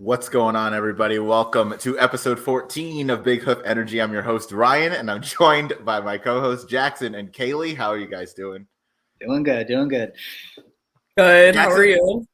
What's going on, everybody? Welcome to episode 14 of Big Hoof Energy. I'm your host, Ryan, and I'm joined by my co-hosts, Jackson and Kaylie. How are you guys doing? Doing good. Good. Jackson, How are you?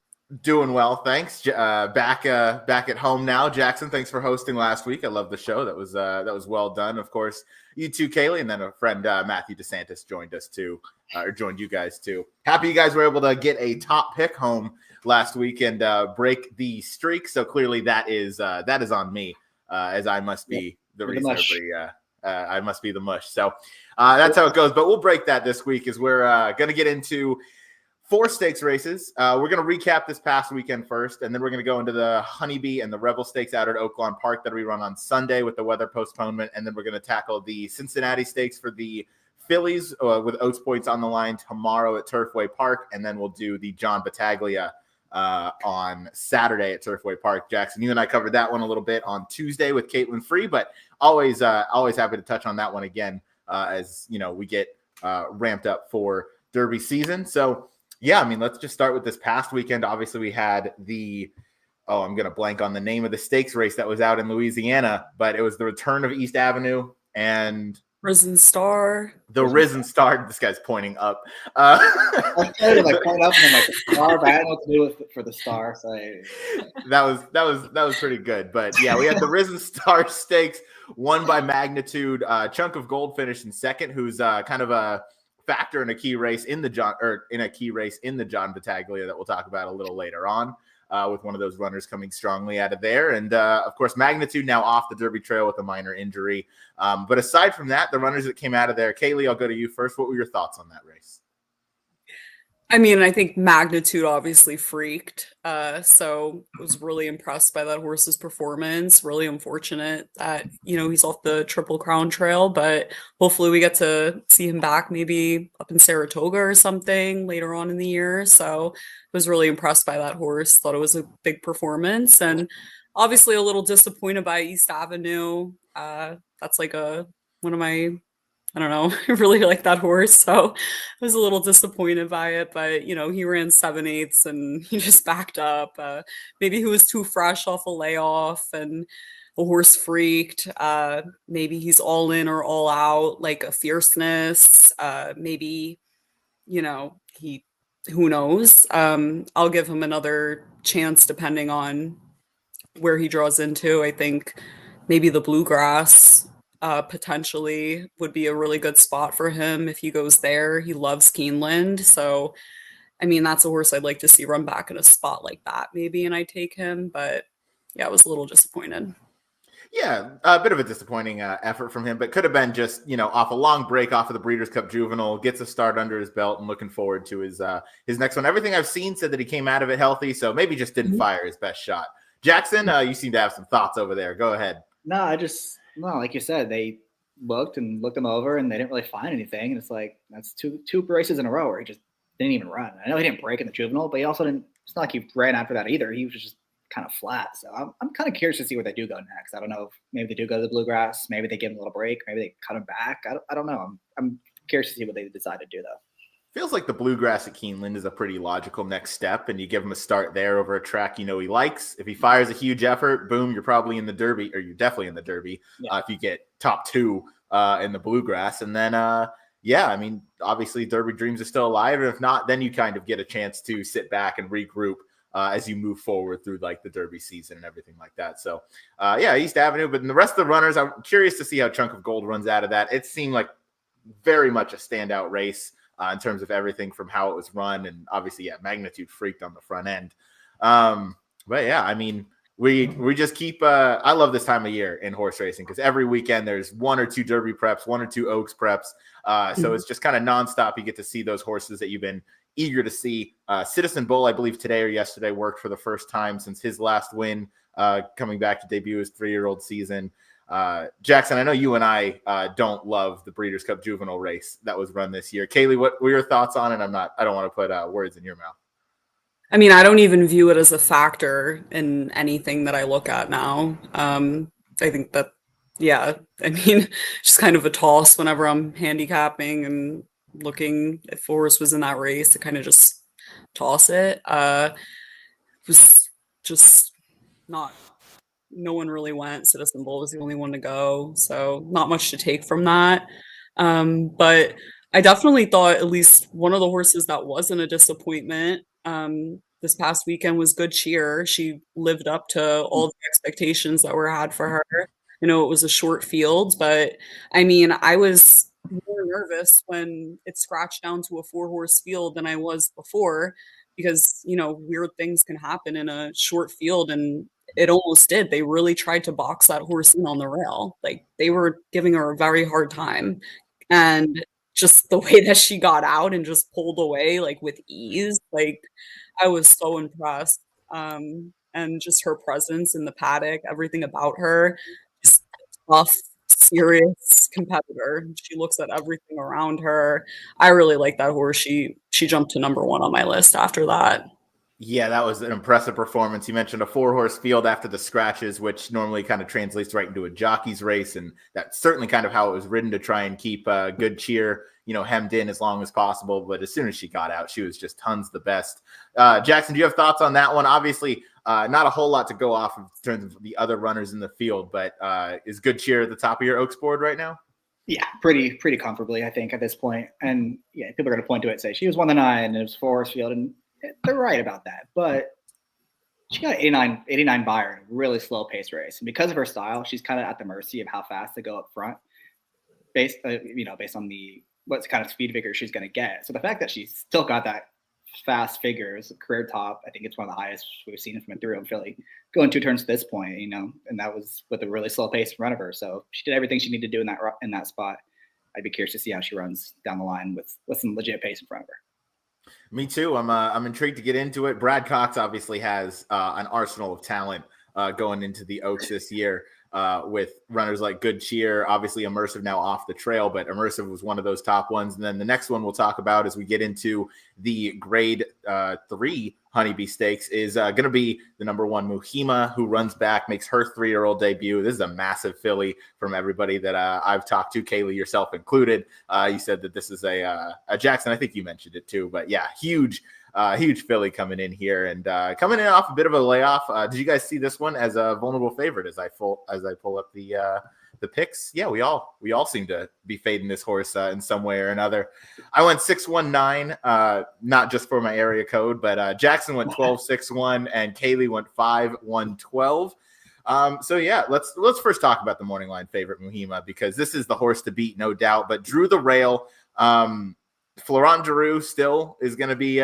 doing well, thanks. Back at home now. Jackson, thanks for hosting last week. I love the show. That was well done. Of course, you too, Kaylie, and then a friend, Matthew DeSantis, joined us too, or joined you guys too. Happy you guys were able to get a top pick home last week and break the streak. So clearly that is on me, as I must be the reason I must be the mush. So that's how it goes. But we'll break that this week as we're going to get into 4 stakes races. We're going to recap this past weekend first, and then we're going to go into the Honeybee and the Rebel Stakes out at Oaklawn Park that we run on Sunday with the weather postponement, and then we're going to tackle the Cincinatti Stakes for the fillies with Oats points on the line tomorrow at Turfway Park, and then we'll do the John Battaglia on Saturday at Turfway Park. Jackson, you and I covered that one a little bit on Tuesday with Caitlin Free, but always happy to touch on that one again as you know we get ramped up for Derby season. So yeah, I mean, let's just start with this past weekend. Obviously, we had I'm going to blank on the name of the stakes race that was out in Louisiana, but it was the return of East Avenue and Risen Star. Risen Star. This guy's pointing up. I started pointing up and I'm star, but I don't know what to do for the star. So that was pretty good. But yeah, we had the Risen Star Stakes won by Magnitude. Chunk of Gold finished in second, who's kind of a factor in a key race in the John Battaglia that we'll talk about a little later on, with one of those runners coming strongly out of there. And of course, Magnitude now off the Derby trail with a minor injury. But aside from that, the runners that came out of there, Kaylie, I'll go to you first. What were your thoughts on that race? I mean, I think Magnitude obviously freaked. So I was really impressed by that horse's performance. Really unfortunate that, he's off the Triple Crown trail, but hopefully we get to see him back maybe up in Saratoga or something later on in the year. So I was really impressed by that horse. Thought it was a big performance, and obviously a little disappointed by East Avenue. That's one of my, I don't know, I really like that horse, so I was a little disappointed by it, but, he ran 7/8 and he just backed up. Maybe he was too fresh off a layoff and a horse freaked. Maybe he's all in or all out, like a fierceness. Maybe, who knows? I'll give him another chance depending on where he draws into. I think maybe the Bluegrass potentially would be a really good spot for him if he goes there. He loves Keeneland. So, I mean, that's a horse I'd like to see run back in a spot like that maybe, and I take him. But yeah, I was a little disappointed. Yeah, a bit of a disappointing effort from him, but could have been just, off a long break off of the Breeders' Cup Juvenile, gets a start under his belt and looking forward to his next one. Everything I've seen said that he came out of it healthy, so maybe just didn't fire his best shot. Jackson, you seem to have some thoughts over there. Go ahead. No, like you said, they looked him over and they didn't really find anything. And it's like, that's two races in a row where he just didn't even run. I know he didn't break in the Juvenile, but he also didn't, it's not like he ran after that either. He was just kind of flat. So I'm kind of curious to see where they do go next. I don't know if maybe they do go to the Bluegrass. Maybe they give him a little break. Maybe they cut him back. I don't know. I'm curious to see what they decide to do, though. Feels like the Bluegrass at Keeneland is a pretty logical next step, and you give him a start there over a track he likes. If he fires a huge effort, boom, you're probably in the Derby, or you're definitely in the Derby if you get top 2 in the Bluegrass. And then, I mean, obviously Derby dreams are still alive, and if not, then you kind of get a chance to sit back and regroup as you move forward through like the Derby season and everything like that. So, East Avenue. But in the rest of the runners, I'm curious to see how Chunk of Gold runs out of that. It seemed like very much a standout race in terms of everything from how it was run. And obviously, Magnitude freaked on the front end. But yeah, I mean, we just keep I love this time of year in horse racing because every weekend there's 1 or 2 Derby preps, 1 or 2 Oaks preps. So it's just kind of nonstop. You get to see those horses that you've been eager to see. Citizen Bull, I believe today or yesterday, worked for the first time since his last win, coming back to debut his 3-year-old season. Jackson, I know you and I don't love the Breeders' Cup Juvenile race that was run this year. Kaylie, what were your thoughts on it? I don't want to put words in your mouth. I mean, I don't even view it as a factor in anything that I look at now. I think that, I mean, just kind of a toss whenever I'm handicapping and looking if Forrest was in that race to kind of just toss it. It was just no one really went. Citizen Bowl was the only one to go, so not much to take from that. But I definitely thought at least one of the horses that wasn't a disappointment this past weekend was Good Cheer. She lived up to all the expectations that were had for her. You know, it was a short field, but I mean, I was more nervous when it scratched down to a 4-horse field than I was before because, you know, weird things can happen in a short field, and it almost did. They really tried to box that horse in on the rail. Like, they were giving her a very hard time. And just the way that she got out and just pulled away, like, with ease, like, I was so impressed. And just her presence in the paddock, everything about her, just tough, serious competitor. She looks at everything around her. I really like that horse. She jumped to number 1 on my list after that. Yeah, that was an impressive performance. You mentioned a 4-horse field after the scratches, which normally kind of translates right into a jockey's race. And that's certainly kind of how it was ridden to try and keep Good Cheer, you know, hemmed in as long as possible. But as soon as she got out, she was just tons the best. Jackson, do you have thoughts on that one? Obviously, not a whole lot to go off of in terms of the other runners in the field, but is Good Cheer at the top of your Oaks board right now? Yeah, pretty comfortably, I think, at this point. And yeah, people are going to point to it and say she was 1-9 and it was 4-horse field, and they're right about that. But she got 89 Byron, really slow pace race, and because of her style, she's kind of at the mercy of how fast they go up front, based on what kind of speed figure she's going to get. So the fact that she's still got that fast figures, career top, I think it's one of the highest we've seen from a 3-year-old filly going 2 turns to this point, you know, and that was with a really slow pace in front of her. So she did everything she needed to do in that spot. I'd be curious to see how she runs down the line with some legit pace in front of her. Me too. I'm intrigued to get into it. Brad Cox obviously has an arsenal of talent going into the Oaks this year with runners like Good Cheer. Obviously, Immersive now off the trail, but Immersive was one of those top ones. And then the next one we'll talk about as we get into the Grade 3 Honeybee Stakes is going to be the number 1 Muhima, who runs back, makes her 3-year-old debut. This is a massive filly from everybody that I've talked to, Kaylie, yourself included. You said that this is a Jackson. I think you mentioned it too, but yeah, huge filly coming in here and coming in off a bit of a layoff. Did you guys see this one as a vulnerable favorite as I pull up the picks? Yeah, we all seem to be fading this horse in some way or another. I went 619, not just for my area code, but Jackson went 1261 and Kaylie went 5112. So yeah, let's first talk about the morning line favorite Muhima, because this is the horse to beat, no doubt. But drew the rail. Florent Giroux still is going to be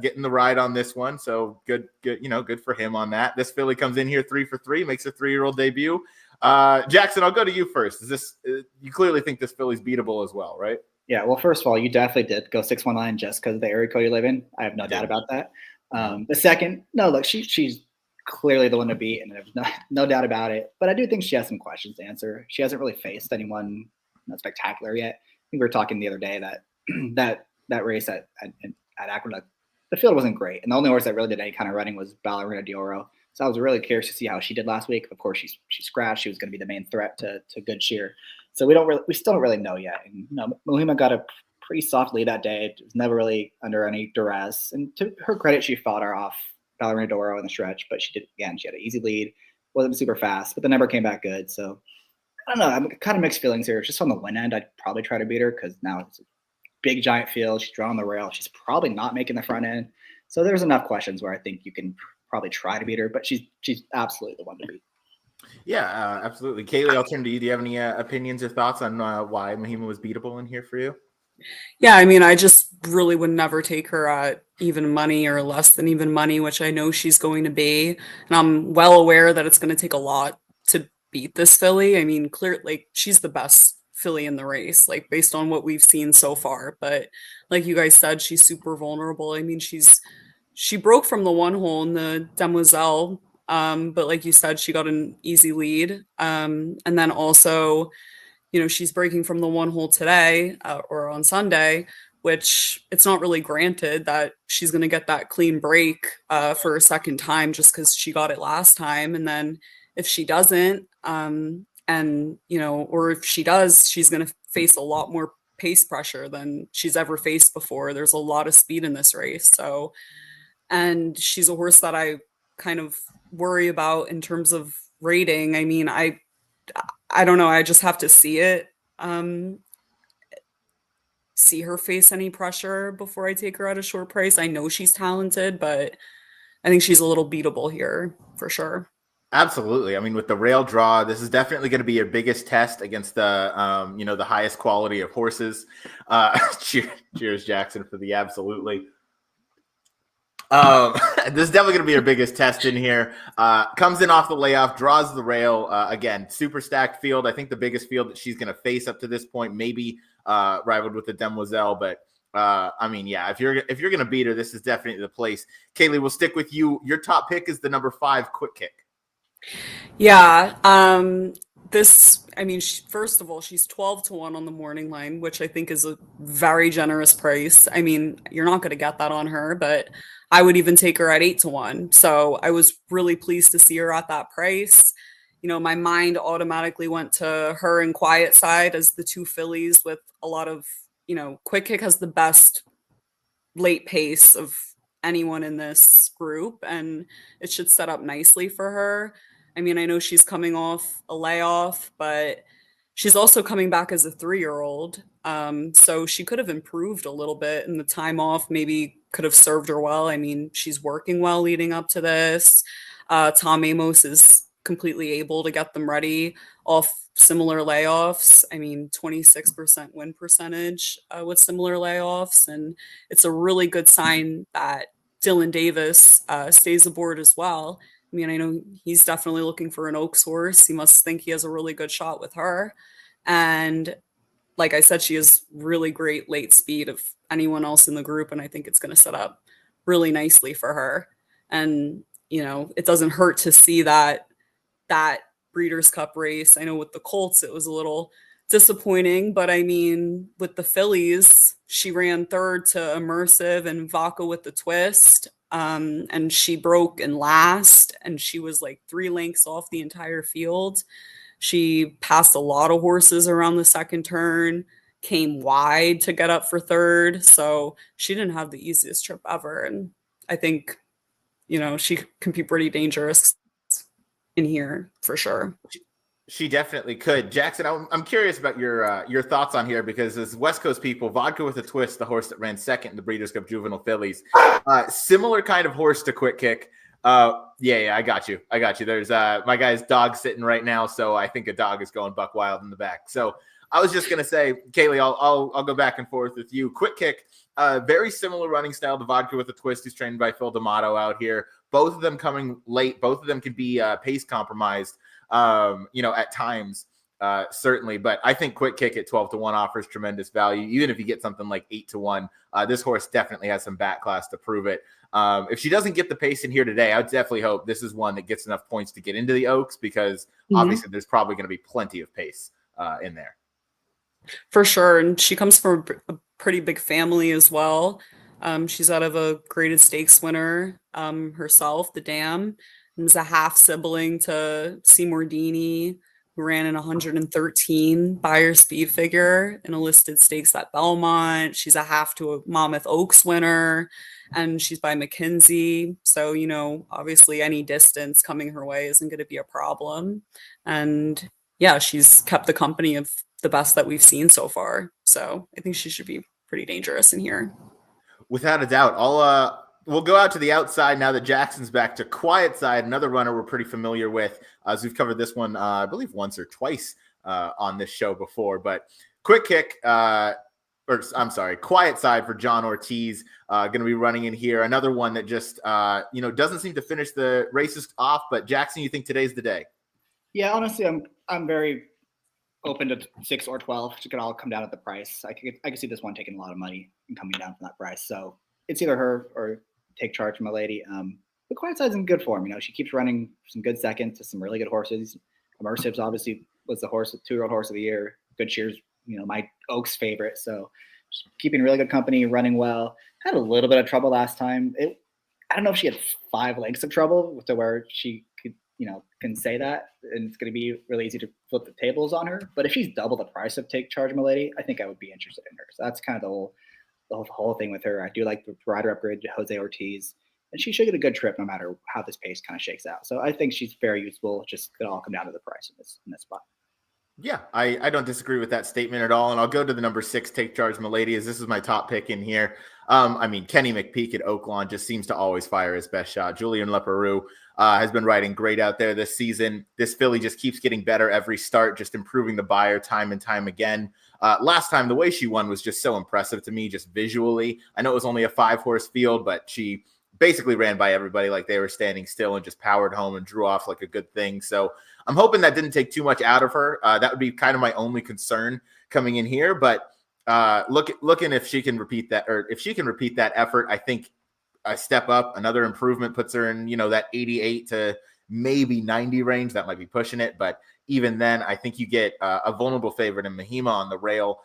getting the ride on this one, so good, good for him on that. This filly comes in here 3 for 3, makes a 3-year-old debut. Jackson, I'll go to you first. Is this you clearly think this filly's beatable as well, right? Yeah, well, first of all, you definitely did go 619 just because of the area code you live in. I have no doubt about that. The second, no, look, she's clearly the one to beat, and there's no doubt about it. But I do think she has some questions to answer. She hasn't really faced anyone spectacular yet. I think we were talking the other day that that race at Aqueduct, the field wasn't great, and the only horse that really did any kind of running was Ballerina d'Oro. So I was really curious to see how she did last week. Of course, she scratched. She was going to be the main threat to Good Cheer. So we still don't really know yet. And Muhima got a pretty soft lead that day. It was never really under any duress. And to her credit, she fought her off Ballerina d'Oro in the stretch, but she had an easy lead. Wasn't super fast, but the number came back good. So I don't know. I'm kind of mixed feelings here. Just on the win end, I'd probably try to beat her because now it's a big giant field. She's drawing the rail. She's probably not making the front end. So there's enough questions where I think you can probably try to beat her, but she's absolutely the one to beat. Yeah, absolutely. Kaylie, I'll turn to you. Do you have any opinions or thoughts on why Muhima was beatable in here for you? Yeah, I mean, I just really would never take her at even money or less than even money, which I know she's going to be. And I'm well aware that it's going to take a lot to beat this filly. I mean, clearly, she's the best filly in the race, like based on what we've seen so far. But like you guys said, she's super vulnerable. I mean, she broke from the 1 hole in the Demoiselle, but like you said, she got an easy lead. And then also, she's breaking from the 1 hole today or on Sunday, which it's not really granted that she's going to get that clean break for a second time just because she got it last time. And then if she doesn't, or if she does, she's going to face a lot more pace pressure than she's ever faced before. There's a lot of speed in this race. So, and she's a horse that I kind of worry about in terms of rating. I mean, I don't know. I just have to see it. See her face any pressure before I take her at a short price. I know she's talented, but I think she's a little beatable here for sure. Absolutely. I mean, with the rail draw, this is definitely going to be your biggest test against the, the highest quality of horses. Cheers, Jackson, for the absolutely. This is definitely going to be your biggest test in here. Comes in off the layoff, draws the rail. Again, super stacked field. I think the biggest field that she's going to face up to this point, maybe rivaled with the Demoiselle, but I mean, yeah, if you're going to beat her, this is definitely the place. Kaylie, we'll stick with you. Your top pick is the number 5 Quick Kick. Yeah. First of all, she's 12-1 on the morning line, which I think is a very generous price. I mean, you're not going to get that on her, but I would even take her at 8-1. So I was really pleased to see her at that price. My mind automatically went to her and Quiet Side as the two fillies with a lot of, Quick Kick has the best late pace of anyone in this group, and it should set up nicely for her. I mean, I know she's coming off a layoff, but she's also coming back as a 3-year-old. So she could have improved a little bit, and the time off maybe could have served her well. I mean, she's working well leading up to this. Tom Amos is completely able to get them ready off similar layoffs. I mean, 26% win percentage with similar layoffs. And it's a really good sign that Dylan Davis stays aboard as well. I mean, I know he's definitely looking for an Oaks horse. He must think he has a really good shot with her. And like I said, she has really great late speed of anyone else in the group. And I think it's going to set up really nicely for her. And, it doesn't hurt to see that Breeders' Cup race. I know with the Colts, it was a little disappointing, but I mean, with the fillies, she ran third to Immersive and Vaca with the Twist. And she broke in last, and she was like 3 lengths off the entire field. She passed a lot of horses around the second turn, came wide to get up for third. So she didn't have the easiest trip ever. And I think, she can be pretty dangerous in here for sure. She definitely could. Jackson, I'm curious about your thoughts on here, because as West Coast people, Vodka with a Twist, the horse that ran second in the Breeders' Cup Juvenile Fillies, similar kind of horse to Quick Kick. Yeah, I got you. There's my guy's dog sitting right now, so I think a dog is going buck wild in the back. So I was just gonna say, Kaylie, I'll go back and forth with you. Quick Kick, very similar running style to Vodka with a Twist, who's trained by Phil D'Amato out here. Both of them coming late. Both of them can be pace compromised. At times, certainly, but I think Quick Kick at 12-1 offers tremendous value. Even if you get something like 8-1, this horse definitely has some back class to prove it. If she doesn't get the pace in here today, I would definitely hope this is one that gets enough points to get into the Oaks, because obviously there's probably going to be plenty of pace in there. For sure. And she comes from a pretty big family as well. She's out of a graded stakes winner herself, the Dam. And is a half sibling to Seymour Deeney, who ran in 113 Buyer speed figure in a listed stakes at Belmont. She's a half to a Monmouth Oaks winner, and she's by McKinsey. So, obviously any distance coming her way isn't going to be a problem. And yeah, she's kept the company of the best that we've seen so far. So I think she should be pretty dangerous in here. Without a doubt. We'll go out to the outside now that Jackson's back to Quiet Side, another runner we're pretty familiar with, as we've covered this one, I believe, once or twice on this show before. But Quick Kick, Quiet Side for John Ortiz, going to be running in here. Another one that just, doesn't seem to finish the races off. But Jackson, you think today's the day? Yeah, honestly, I'm very open to 6 or 12. It could all come down at the price. I could see this one taking a lot of money and coming down from that price. So it's either her or Take Charge, my lady. The Quiet Side's in good form. She keeps running some good seconds to some really good horses. Immersives obviously was the 2-year-old horse of the year. Good Cheers, my Oaks favorite. So just keeping really good company, running well. Had a little bit of trouble last time. I don't know if she had 5 lengths of trouble to where she could, can say that, and it's going to be really easy to flip the tables on her. But if she's double the price of Take Charge, my lady, I think I would be interested in her. So that's kind of the whole thing with her. I do like the rider upgrade to Jose Ortiz. and she should get a good trip no matter how this pace kind of shakes out. So I think she's very useful. It's just going to all come down to the price in this spot. Yeah, I don't disagree with that statement at all. And I'll go to the number 6, Take Charge Milady, as this is my top pick in here. I mean, Kenny McPeak at Oaklawn just seems to always fire his best shot. Julian Leperoux has been riding great out there this season. This filly just keeps getting better every start, just improving the buyer time and time again. Last time, the way she won was just so impressive to me, just visually. I know it was only a 5-horse field, but she basically ran by everybody like they were standing still and just powered home and drew off like a good thing. So I'm hoping that didn't take too much out of her. That would be kind of my only concern coming in here. But looking if she can repeat that, or if she can repeat that effort, I think a step up, another improvement puts her in, that 88 to maybe 90 range. That might be pushing it. But even then, I think you get a vulnerable favorite in Mahima on the rail,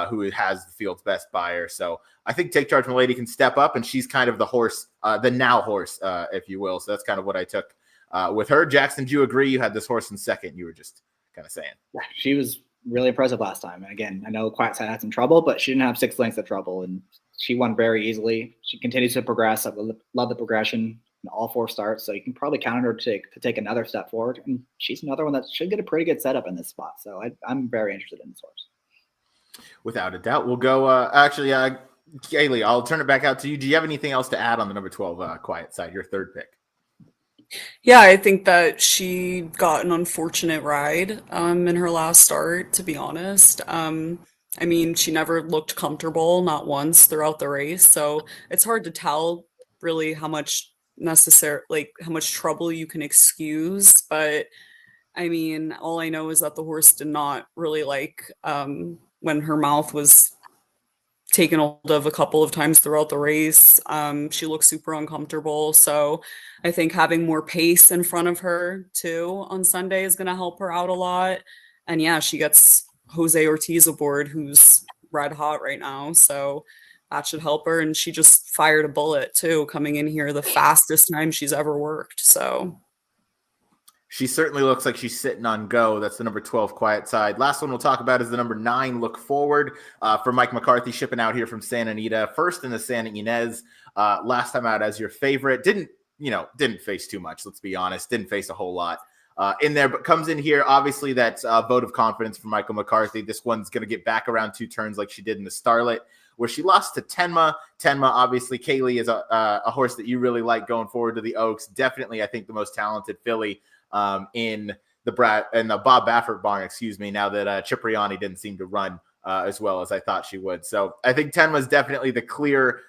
who has the field's best buyer. So I think Take Charge Milady can step up, and she's kind of the horse, the now horse, if you will. So that's kind of what I took with her. Jackson, do you agree? You had this horse in second. You were just kind of saying. Yeah, she was really impressive last time. And again, I know Quiet Side had some trouble, but she didn't have 6 lengths of trouble, and she won very easily. She continues to progress. I love the progression in all 4 starts. So you can probably count on her to take another step forward. And she's another one that should get a pretty good setup in this spot. So I'm very interested in this horse. Without a doubt. We'll go, Kaylie, I'll turn it back out to you. Do you have anything else to add on the number 12 Quiet Side, your third pick? Yeah, I think that she got an unfortunate ride in her last start, to be honest. I mean, she never looked comfortable, not once throughout the race. So it's hard to tell really how much how much trouble you can excuse. But I mean, all I know is that the horse did not really like when her mouth was taken hold of a couple of times throughout the race. She looked super uncomfortable. So I think having more pace in front of her too on Sunday is going to help her out a lot. And yeah, she gets Jose Ortiz aboard, who's red hot right now. So that should help her. And she just fired a bullet too, coming in here the fastest time she's ever worked. So she certainly looks like she's sitting on go. That's the number 12 Quiet Side. Last one we'll talk about is the number 9 Look Forward for Mike McCarthy, shipping out here from Santa Anita. First in the Santa Ynez. Last time out as your favorite. Didn't face too much, let's be honest. Didn't face a whole lot in there, but comes in here. Obviously, that's a vote of confidence for Michael McCarthy. This one's going to get back around 2 turns like she did in the Starlet, where she lost to Tenma. Tenma, obviously, Kaylie is a horse that you really like going forward to the Oaks. Definitely, I think, the most talented filly in the Bob Baffert barn, now that Cipriani didn't seem to run as well as I thought she would. So I think Tenma is definitely the clear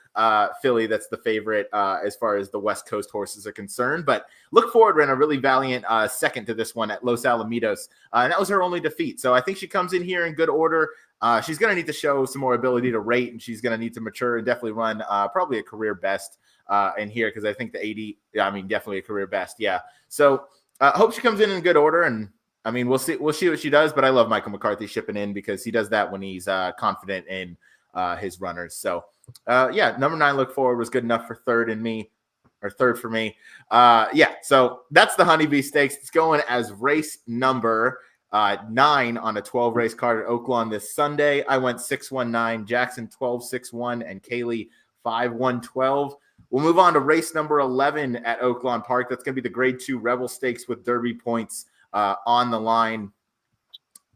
filly that's the favorite as far as the West Coast horses are concerned. But Look Forward ran a really valiant second to this one at Los Alamitos, and that was her only defeat. So I think she comes in here in good order. She's going to need to show some more ability to rate, and she's going to need to mature and definitely run probably a career best in here, because I think the 80, definitely a career best. Yeah. So hope she comes in good order, and I mean, we'll see what she does. But I love Michael McCarthy shipping in, because he does that when he's confident in his runners. So number 9 Look Forward was good enough for third for me. So that's the Honeybee Stakes. It's going as race number 9 on a 12 race card at Oaklawn this Sunday. I went 6-1-9, Jackson 12-6-1, and Kaylie 5-1-12. We'll move on to race number 11 at Oaklawn Park. That's going to be the Grade 2 Rebel Stakes with Derby points on the line.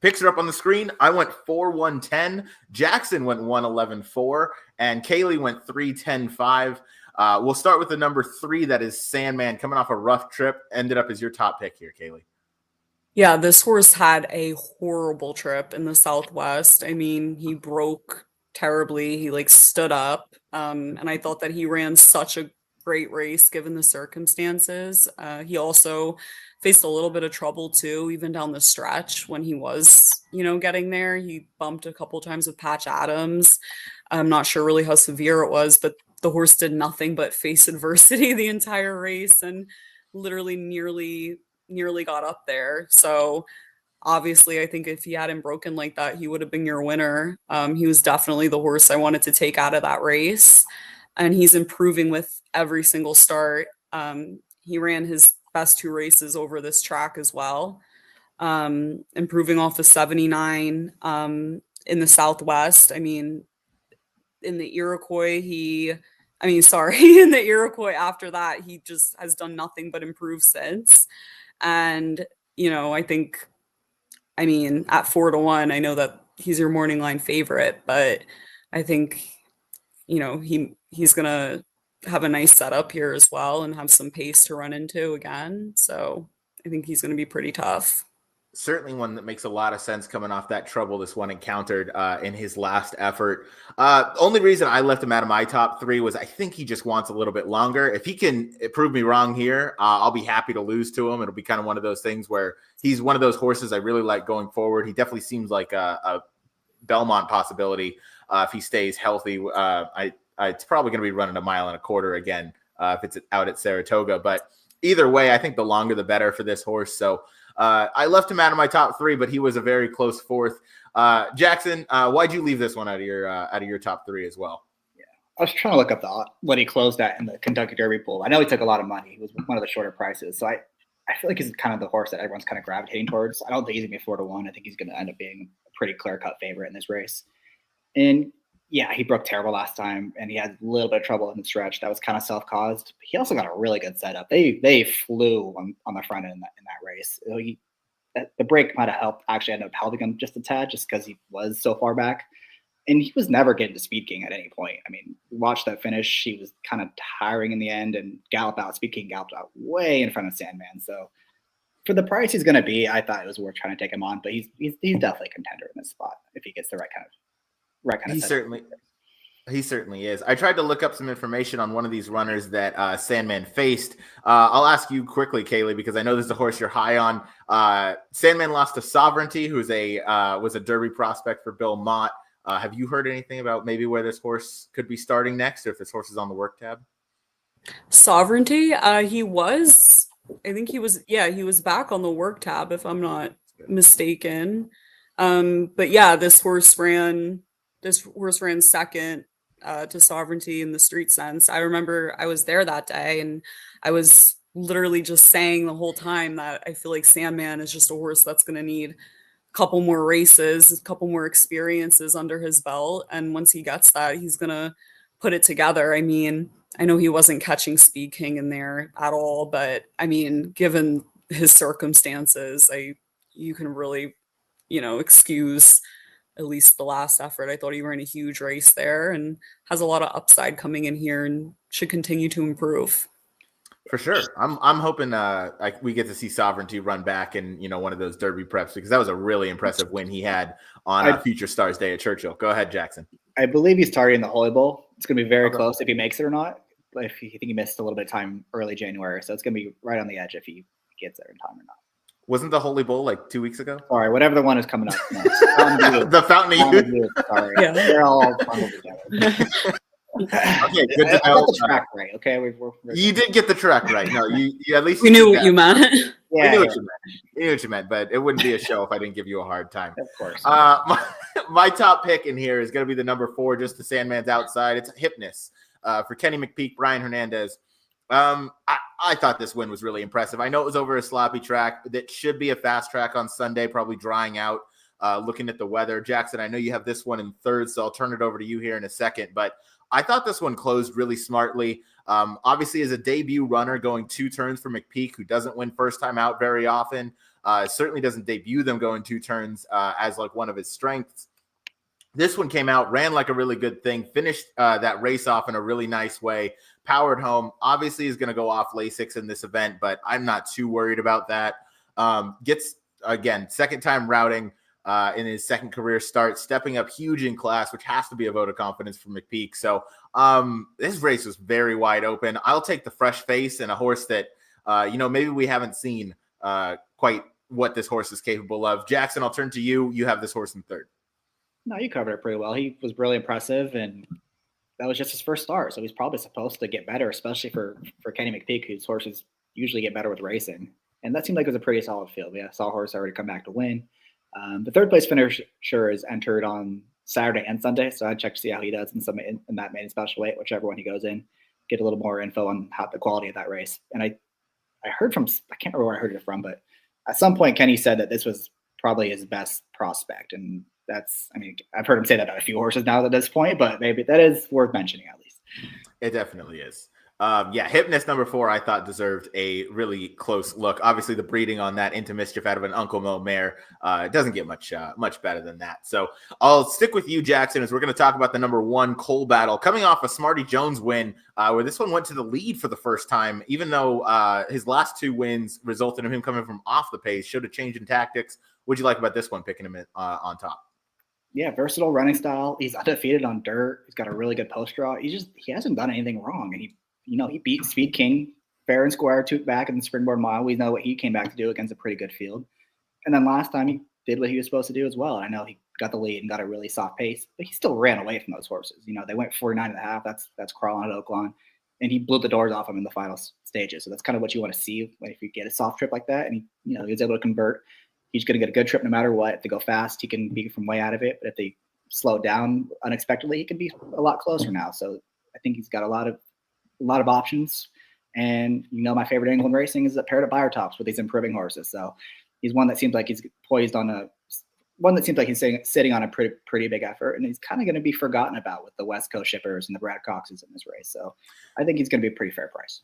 Picks are up on the screen. I went 4-1-10. Jackson went 1-11-4, and Kaylie went 3-10-5. We'll start with the number 3. That is Sandman, coming off a rough trip. Ended up as your top pick here, Kaylie. yeah, this horse had a horrible trip in the Southwest. I mean, he broke terribly. He stood up. And I thought that he ran such a great race given the circumstances. He also faced a little bit of trouble too, even down the stretch when he was, getting there. He bumped a couple times with Patch Adams. I'm not sure really how severe it was, but the horse did nothing but face adversity the entire race and literally nearly got up there. So obviously, I think if he hadn't broken like that, he would have been your winner. He was definitely the horse I wanted to take out of that race. And he's improving with every single start. He ran his best 2 races over this track as well. Improving off the 79 in the Southwest. I mean, in the Iroquois, he I mean, sorry, in the Iroquois after that, he just has done nothing but improve since. And, I think, I mean, at 4-1, I know that he's your morning line favorite, but I think, he's going to have a nice setup here as well and have some pace to run into again. So I think he's going to be pretty tough. Certainly one that makes a lot of sense coming off that trouble this one encountered in his last effort. Only reason I left him out of my top 3 was I think he just wants a little bit longer. If he can prove me wrong here, I'll be happy to lose to him. It'll be kind of one of those things where he's one of those horses I really like going forward. He definitely seems like a Belmont possibility if he stays healthy. It's probably going to be running 1.25 miles again if it's out at Saratoga. But either way, I think the longer the better for this horse. So I left him out of my top 3, but he was a very close 4th. Jackson, why'd you leave this one out of your top 3 as well? Yeah, I was trying to look up what he closed at in the Kentucky Derby pool. I know he took a lot of money. He was one of the shorter prices, so I feel like he's kind of the horse that everyone's kind of gravitating towards. I don't think he's gonna be 4-1. I think he's gonna end up being a pretty clear-cut favorite in this race. And yeah, he broke terrible last time, and he had a little bit of trouble in the stretch. That was kind of self-caused. He also got a really good setup. They flew on the front end in that race. The break might have helped. Actually, ended up helping him just a tad, just because he was so far back, and he was never getting to Speed King at any point. I mean, watch that finish. He was kind of tiring in the end, and Speed King galloped out way in front of Sandman. So for the price he's going to be, I thought it was worth trying to take him on. But he's definitely a contender in this spot if he gets the right kind of. He certainly is. I tried to look up some information on one of these runners that Sandman faced. I'll ask you quickly, Kaylie, because I know this is a horse you're high on. Sandman lost to Sovereignty, who's was a Derby prospect for Bill Mott. Have you heard anything about maybe where this horse could be starting next, or if this horse is on the work tab? Sovereignty, he was back on the work tab, if I'm not mistaken. But yeah, this horse ran second to Sovereignty in the street sense. I remember I was there that day, and I was literally just saying the whole time that I feel like Sandman is just a horse that's going to need a couple more races, a couple more experiences under his belt. And once he gets that, he's going to put it together. I mean, I know he wasn't catching Speed King in there at all, but I mean, given his circumstances, you can really, excuse at least the last effort. I thought he ran a huge race there and has a lot of upside coming in here and should continue to improve. For sure. I'm hoping we get to see Sovereignty run back in, one of those Derby preps, because that was a really impressive win he had on Future Stars Day at Churchill. Go ahead, Jackson. I believe he's targeting the Holy Bowl. It's going to be very close if he makes it or not. But I think he missed a little bit of time early January, so it's going to be right on the edge if he gets there in time or not. Wasn't the Holy Bowl like 2 weeks ago? Sorry, whatever the one is coming up next. The Fountain of Youth. Sorry. Yeah. They're all bundled together. Okay, good to I got the track right. Okay, you did get the track right. No, you at least we knew what you meant. We knew what you meant, but it wouldn't be a show if I didn't give you a hard time. Of course. My top pick in here is going to be the number 4, just the Sandman's outside. It's Hypnus for Kenny McPeak, Brian Hernandez. I thought this win was really impressive. I know it was over a sloppy track that should be a fast track on Sunday, probably drying out. Looking at the weather, Jackson, I know you have this one in third, so I'll turn it over to you here in a second. But I thought this one closed really smartly. Obviously, as a debut runner going 2 turns for McPeak, who doesn't win first time out very often, certainly doesn't debut them going 2 turns as like one of his strengths. This one came out, ran like a really good thing, finished that race off in a really nice way, powered home. Obviously, is going to go off Lasix in this event, but I'm not too worried about that. Gets, again, second time routing in his second career start, stepping up huge in class, which has to be a vote of confidence for McPeak. So this race was very wide open. I'll take the fresh face and a horse that, maybe we haven't seen quite what this horse is capable of. Jackson, I'll turn to you. You have this horse in third. No, you covered it pretty well. He was really impressive, and that was just his first start, so he's probably supposed to get better, especially for Kenny McPeak, whose horses usually get better with racing. And that seemed like it was a pretty solid field. Yeah, saw a horse already come back to win. The third place finisher is entered on Saturday and Sunday, so I'd check to see how he does in that main special weight, whichever one he goes in, get a little more info on how the quality of that race. And I heard from, I can't remember where I heard it from, but at some point Kenny said that this was probably his best prospect, and I've heard him say that about a few horses now at this point, but maybe that is worth mentioning at least. It definitely is. Hypnus number 4, I thought deserved a really close look. Obviously, the breeding on that Into Mischief out of an Uncle Mo mare doesn't get much better than that. So I'll stick with you, Jackson, as we're going to talk about the number 1 Coal Battle, coming off a Smarty Jones win, where this one went to the lead for the first time, even though his last 2 wins resulted in him coming from off the pace, showed a change in tactics. What'd you like about this one, picking him on top? Yeah, versatile running style. He's undefeated on dirt. He's got a really good post draw. He hasn't done anything wrong, and he beat Speed King fair and square, took back in the Springboard Mile. We know what he came back to do against a pretty good field. And then last time he did what he was supposed to do as well. And I know he got the lead and got a really soft pace, but he still ran away from those horses. They went 49.5. That's crawling at Oaklawn, and he blew the doors off him in the final stages. So that's kind of what you want to see if you get a soft trip like that. And he was able to convert. He's going to get a good trip no matter what. If they go fast, he can be from way out of it. But if they slow down unexpectedly, he can be a lot closer now. So I think he's got a lot of options. And my favorite England racing is paired at Buyer Tops with these improving horses. So he's one that seems like he's poised on he's sitting on a pretty big effort, and he's kind of going to be forgotten about with the West Coast shippers and the Brad Coxes in this race. So I think he's going to be a pretty fair price.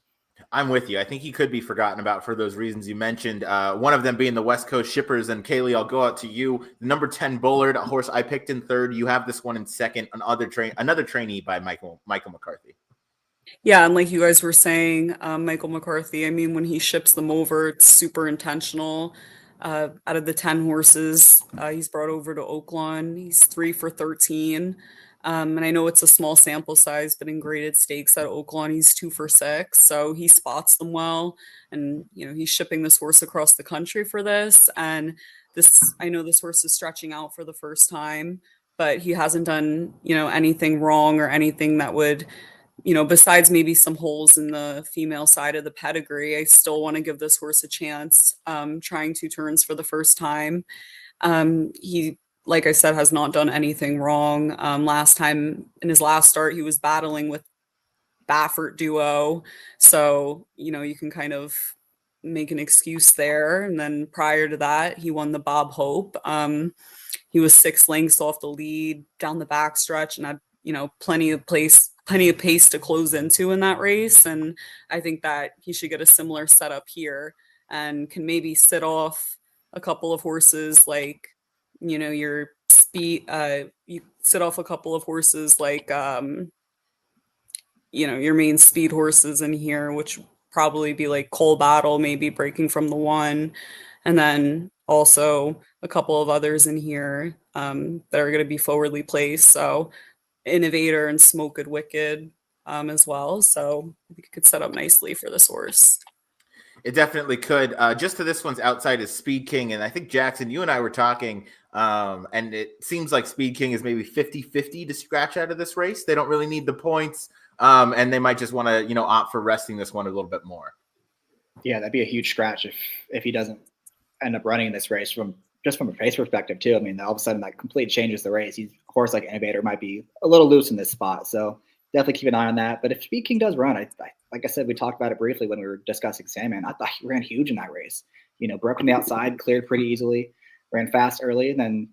I'm with you. I think he could be forgotten about for those reasons you mentioned. One of them being the West Coast shippers. And Kaylie, I'll go out to you. The number 10 Bullard, a horse I picked in 3rd. You have this one in 2nd. Another trainee by Michael McCarthy. Yeah, and like you guys were saying, Michael McCarthy, I mean, when he ships them over, it's super intentional. Out of the 10 horses he's brought over to Oaklawn, he's 3 for 13. And I know it's a small sample size, but in graded stakes at Oaklawn, he's 2 for 6. So he spots them well. And, he's shipping this horse across the country for this. And I know this horse is stretching out for the first time, but he hasn't done, anything wrong or anything that would, besides maybe some holes in the female side of the pedigree. I still want to give this horse a chance, trying 2 turns for the first time. He, like I said, has not done anything wrong. Last time in his last start, he was battling with Baffert duo. So, you can kind of make an excuse there. And then prior to that, he won the Bob Hope. He was 6 lengths off the lead down the backstretch and had, plenty of pace to close into in that race. And I think that he should get a similar setup here and can maybe sit off a couple of horses like, your speed, you sit off a couple of horses like, your main speed horses in here, which probably be like Coal Battle, maybe breaking from the 1. And then also a couple of others in here that are going to be forwardly placed. So Innovator and Smoke Good Wicked as well. So I think it could set up nicely for this horse. It definitely could. Just to this one's outside is Speed King. And I think, Jackson, you and I were talking, and it seems like Speed King is maybe 50-50 to scratch out of this race. They don't really need the points, and they might just want to, opt for resting this one a little bit more. Yeah, that'd be a huge scratch if he doesn't end up running this race from a pace perspective too. I mean, all of a sudden that completely changes the race. A horse like Innovator might be a little loose in this spot. So definitely keep an eye on that. But if Speed King does run, I like I said, we talked about it briefly when we were discussing Sandman. I thought he ran huge in that race. Broke from the outside, cleared pretty easily, ran fast early. And then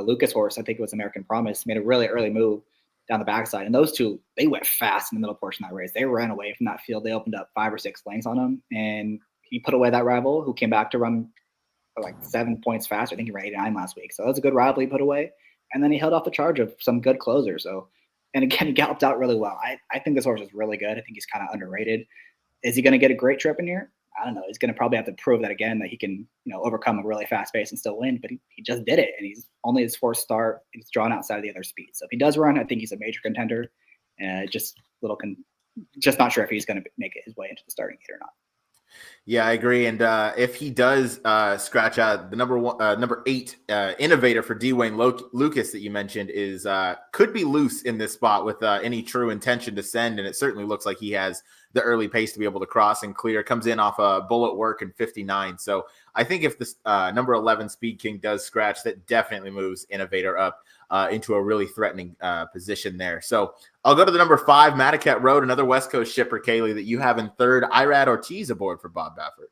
Lucas horse, I think it was American Promise, made a really early move down the backside. And those two, they went fast in the middle portion of that race. They ran away from that field. They opened up 5 or 6 lengths on him. And he put away that rival who came back to run like 7 points faster. I think he ran 89 last week. So that was a good rival he put away. And then he held off the charge of some good closers. So, and again, he galloped out really well. I think this horse is really good. I think he's kind of underrated. Is he going to get a great trip in here? I don't know. He's going to probably have to prove that again, that he can, overcome a really fast pace and still win. But he just did it. And he's only his 4th start. He's drawn outside of the other speed. So if he does run, I think he's a major contender. Just not sure if he's going to make it his way into the starting gate or not. Yeah, I agree. And if he does scratch out the number 8 Innovator for Dwayne Lucas that you mentioned is could be loose in this spot with any true intention to send. And it certainly looks like he has the early pace to be able to cross and clear. Comes in off a bullet work in 59. So I think if this number 11 Speed King does scratch, that definitely moves Innovator up into a really threatening position there. So I'll go to the number 5, Matacat Road, another West Coast shipper, Kaylie, that you have in 3rd. Irad Ortiz aboard for Bob Baffert.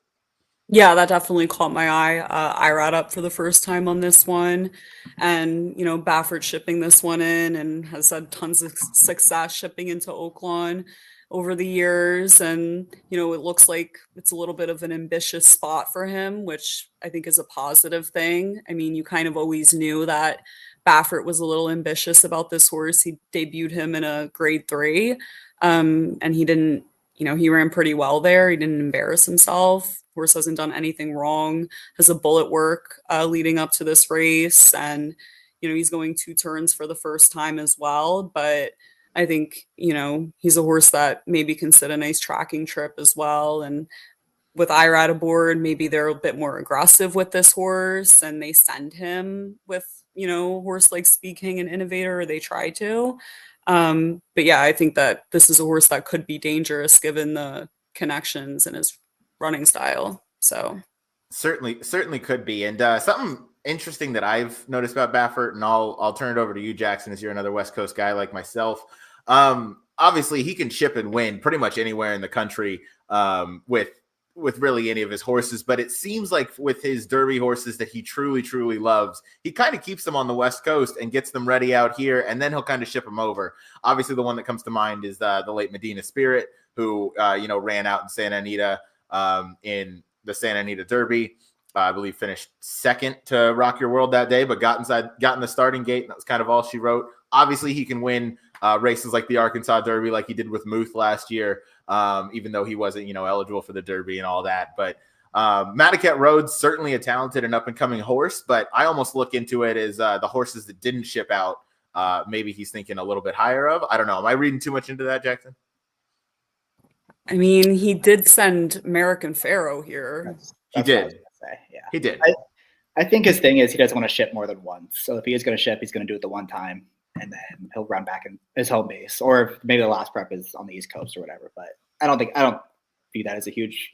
Yeah, that definitely caught my eye. I ran up for the first time on this one, and Baffert shipping this one in and has had tons of success shipping into Oaklawn over the years. And it looks like it's a little bit of an ambitious spot for him, which I think is a positive thing. I mean, you kind of always knew that Baffert was a little ambitious about this horse. He debuted him in a grade 3, and he didn't. He ran pretty well there. He didn't embarrass himself. Horse hasn't done anything wrong. Has a bullet work leading up to this race, and he's going 2 turns for the first time as well. But I think he's a horse that maybe can sit a nice tracking trip as well. And with Irad aboard, maybe they're a bit more aggressive with this horse, and they send him with horse like Speed King and Innovator, or they try to. But yeah, I think that this is a horse that could be dangerous given the connections in his running style. So certainly could be. And something interesting that I've noticed about Baffert, and I'll turn it over to you, Jackson, as you're another West Coast guy like myself. Obviously, he can ship and win pretty much anywhere in the country with really any of his horses, but it seems like with his Derby horses that he truly loves, he kind of keeps them on the West Coast and gets them ready out here, and then he'll kind of ship them over. Obviously, the one that comes to mind is the late Medina Spirit, who ran out in Santa Anita in the Santa Anita Derby. I believe finished second to Rock Your World that day, but got in the starting gate, and that was kind of all she wrote. Obviously, he can win races like the Arkansas Derby, like he did with Muth last year, even though he wasn't, eligible for the Derby and all that. But Mataket Road's certainly a talented and up-and-coming horse, but I almost look into it as the horses that didn't ship out. Maybe he's thinking a little bit higher of. I don't know. Am I reading too much into that, Jackson? I mean, he did send American Pharaoh here. He did. What I was gonna say. Yeah, he did. I think his thing is he doesn't want to ship more than once. So if he is going to ship, he's going to do it the one time, and then he'll run back in his home base, or maybe the last prep is on the East Coast or whatever. But I don't view that as a huge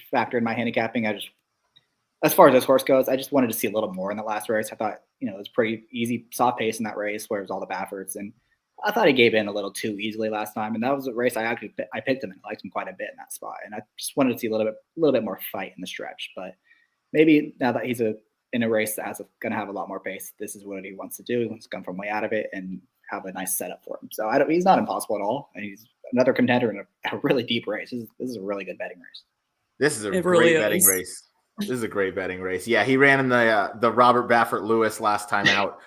factor in my handicapping. As far as this horse goes, I just wanted to see a little more in the last race. I thought it was pretty easy, soft pace in that race where it was all the Bafferts, and I thought he gave in a little too easily last time. And that was a race I picked him and liked him quite a bit in that spot, and I just wanted to see a little bit more fight in the stretch, but. Maybe now that he's in a race that's going to have a lot more pace, this is what he wants to do. He wants to come from way out of it and have a nice setup for him. So he's not impossible at all, and he's another contender in a really deep race. This is a really good betting race. This is a great betting race. This is a great betting race. Yeah, he ran in the Robert Baffert Lewis last time out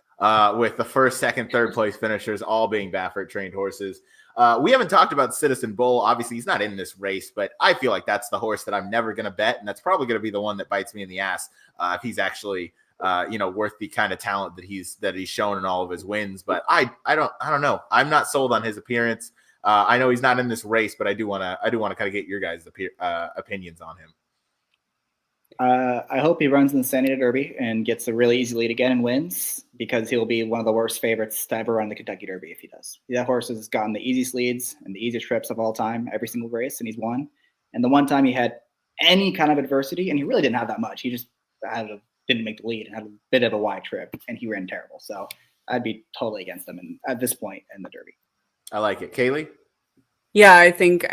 with the first, second, third place finishers all being Baffert trained horses. We haven't talked about Citizen Bull. Obviously, he's not in this race, but I feel like that's the horse that I'm never going to bet, and that's probably going to be the one that bites me in the ass if he's actually, worth the kind of talent that he's shown in all of his wins. But I don't know. I'm not sold on his appearance. I know he's not in this race, but I do want to kind of get your guys' opinions on him. I hope he runs in the Santa Anita Derby and gets a really easy lead again and wins, because he'll be one of the worst favorites to ever run the Kentucky Derby if he does. That horse has gotten the easiest leads and the easiest trips of all time, every single race, and he's won. And the one time he had any kind of adversity, and he really didn't have that much. He just didn't make the lead and had a bit of a wide trip, and he ran terrible. So I'd be totally against him at this point in the Derby. I like it. Kaylie? Yeah, I think,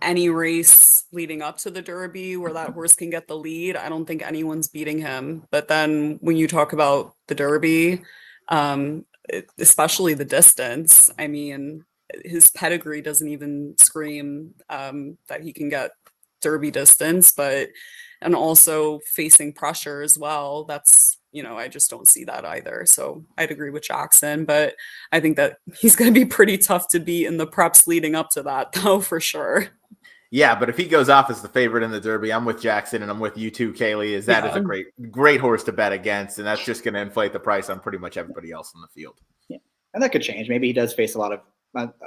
any race leading up to the Derby where that horse can get the lead, I don't think anyone's beating him. But then when you talk about the Derby, especially the distance, his pedigree doesn't even scream that he can get Derby distance, and also facing pressure as well. That's, I just don't see that either. So I'd agree with Jackson, but I think that he's going to be pretty tough to beat in the preps leading up to that, though, for sure. Yeah, but if he goes off as the favorite in the Derby, I'm with Jackson, and I'm with you too, Kaylie. Is a great horse to bet against, and that's just going to inflate the price on pretty much everybody else in the field. Yeah, and that could change. Maybe he does face a lot of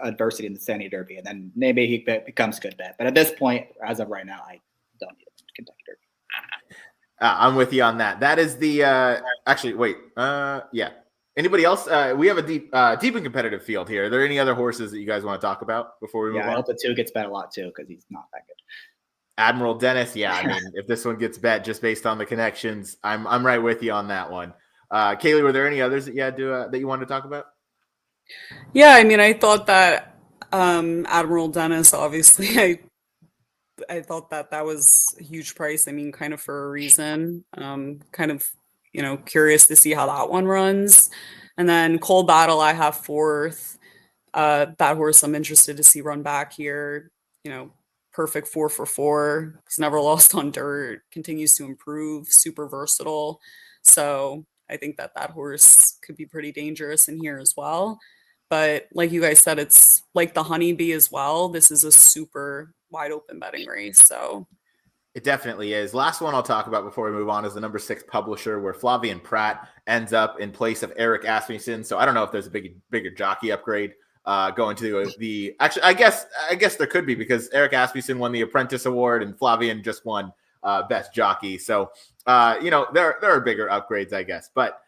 adversity in the Santa Anita Derby, and then maybe he becomes a good bet. But at this point, as of right now, I don't need a Kentucky Derby. I'm with you on that. That is the actually. Wait, yeah. Anybody else? We have a deep and competitive field here. Are there any other horses that you guys want to talk about before we move on? I hope the 2 gets bet a lot too, because he's not that good. Admiral Dennis, yeah. If this one gets bet just based on the connections, I'm right with you on that one. Kaylie, were there any others that you had to that you wanted to talk about? Yeah, I thought that Admiral Dennis, obviously, I thought that was a huge price. I mean, kind of for a reason. Kind of, curious to see how that one runs. And then Cold Battle, I have fourth. That horse I'm interested to see run back here. Perfect 4 for 4. He's never lost on dirt, continues to improve, super versatile. So I think that horse could be pretty dangerous in here as well. But like you guys said, it's like the Honeybee as well. This is a super wide open betting race. So it definitely is. Last one I'll talk about before we move on is the number 6 Publisher, where Flavien Prat ends up in place of Eric Asmussen. So I don't know if there's a bigger jockey upgrade going to the actually. I guess there could be, because Eric Asmussen won the Apprentice Award and Flavien just won Best Jockey. So there are bigger upgrades, I guess. But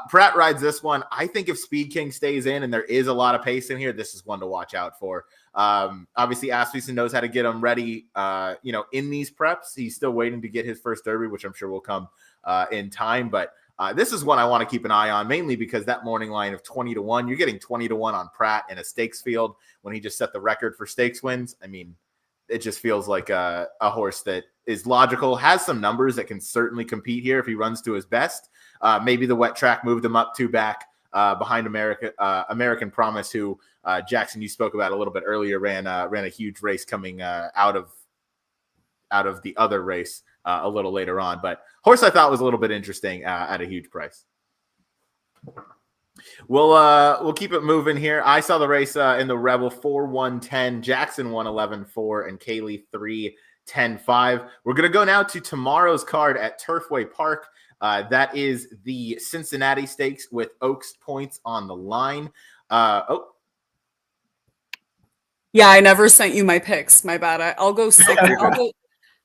Pratt rides this one. I think if Speed King stays in and there is a lot of pace in here, this is one to watch out for. Obviously, Asmussen knows how to get him ready, in these preps. He's still waiting to get his first Derby, which I'm sure will come in time. But this is one I want to keep an eye on, mainly because that morning line of 20-1, you're getting 20-1 on Pratt in a stakes field when he just set the record for stakes wins. I mean, it just feels like a horse that is logical, has some numbers that can certainly compete here if he runs to his best. Maybe the wet track moved him up 2 back behind American Promise, who Jackson, you spoke about a little bit earlier, ran a huge race coming out of the other race a little later on. But horse I thought was a little bit interesting at a huge price. We'll keep it moving here. I saw the race in the Rebel 4-1-10, Jackson 1-11-4, and Kaylie 3-10-5. We're going to go now to tomorrow's card at Turfway Park. That is the Cincinatti Stakes with Oaks points on the line. Yeah, I never sent you my picks. My bad. I'll go 6.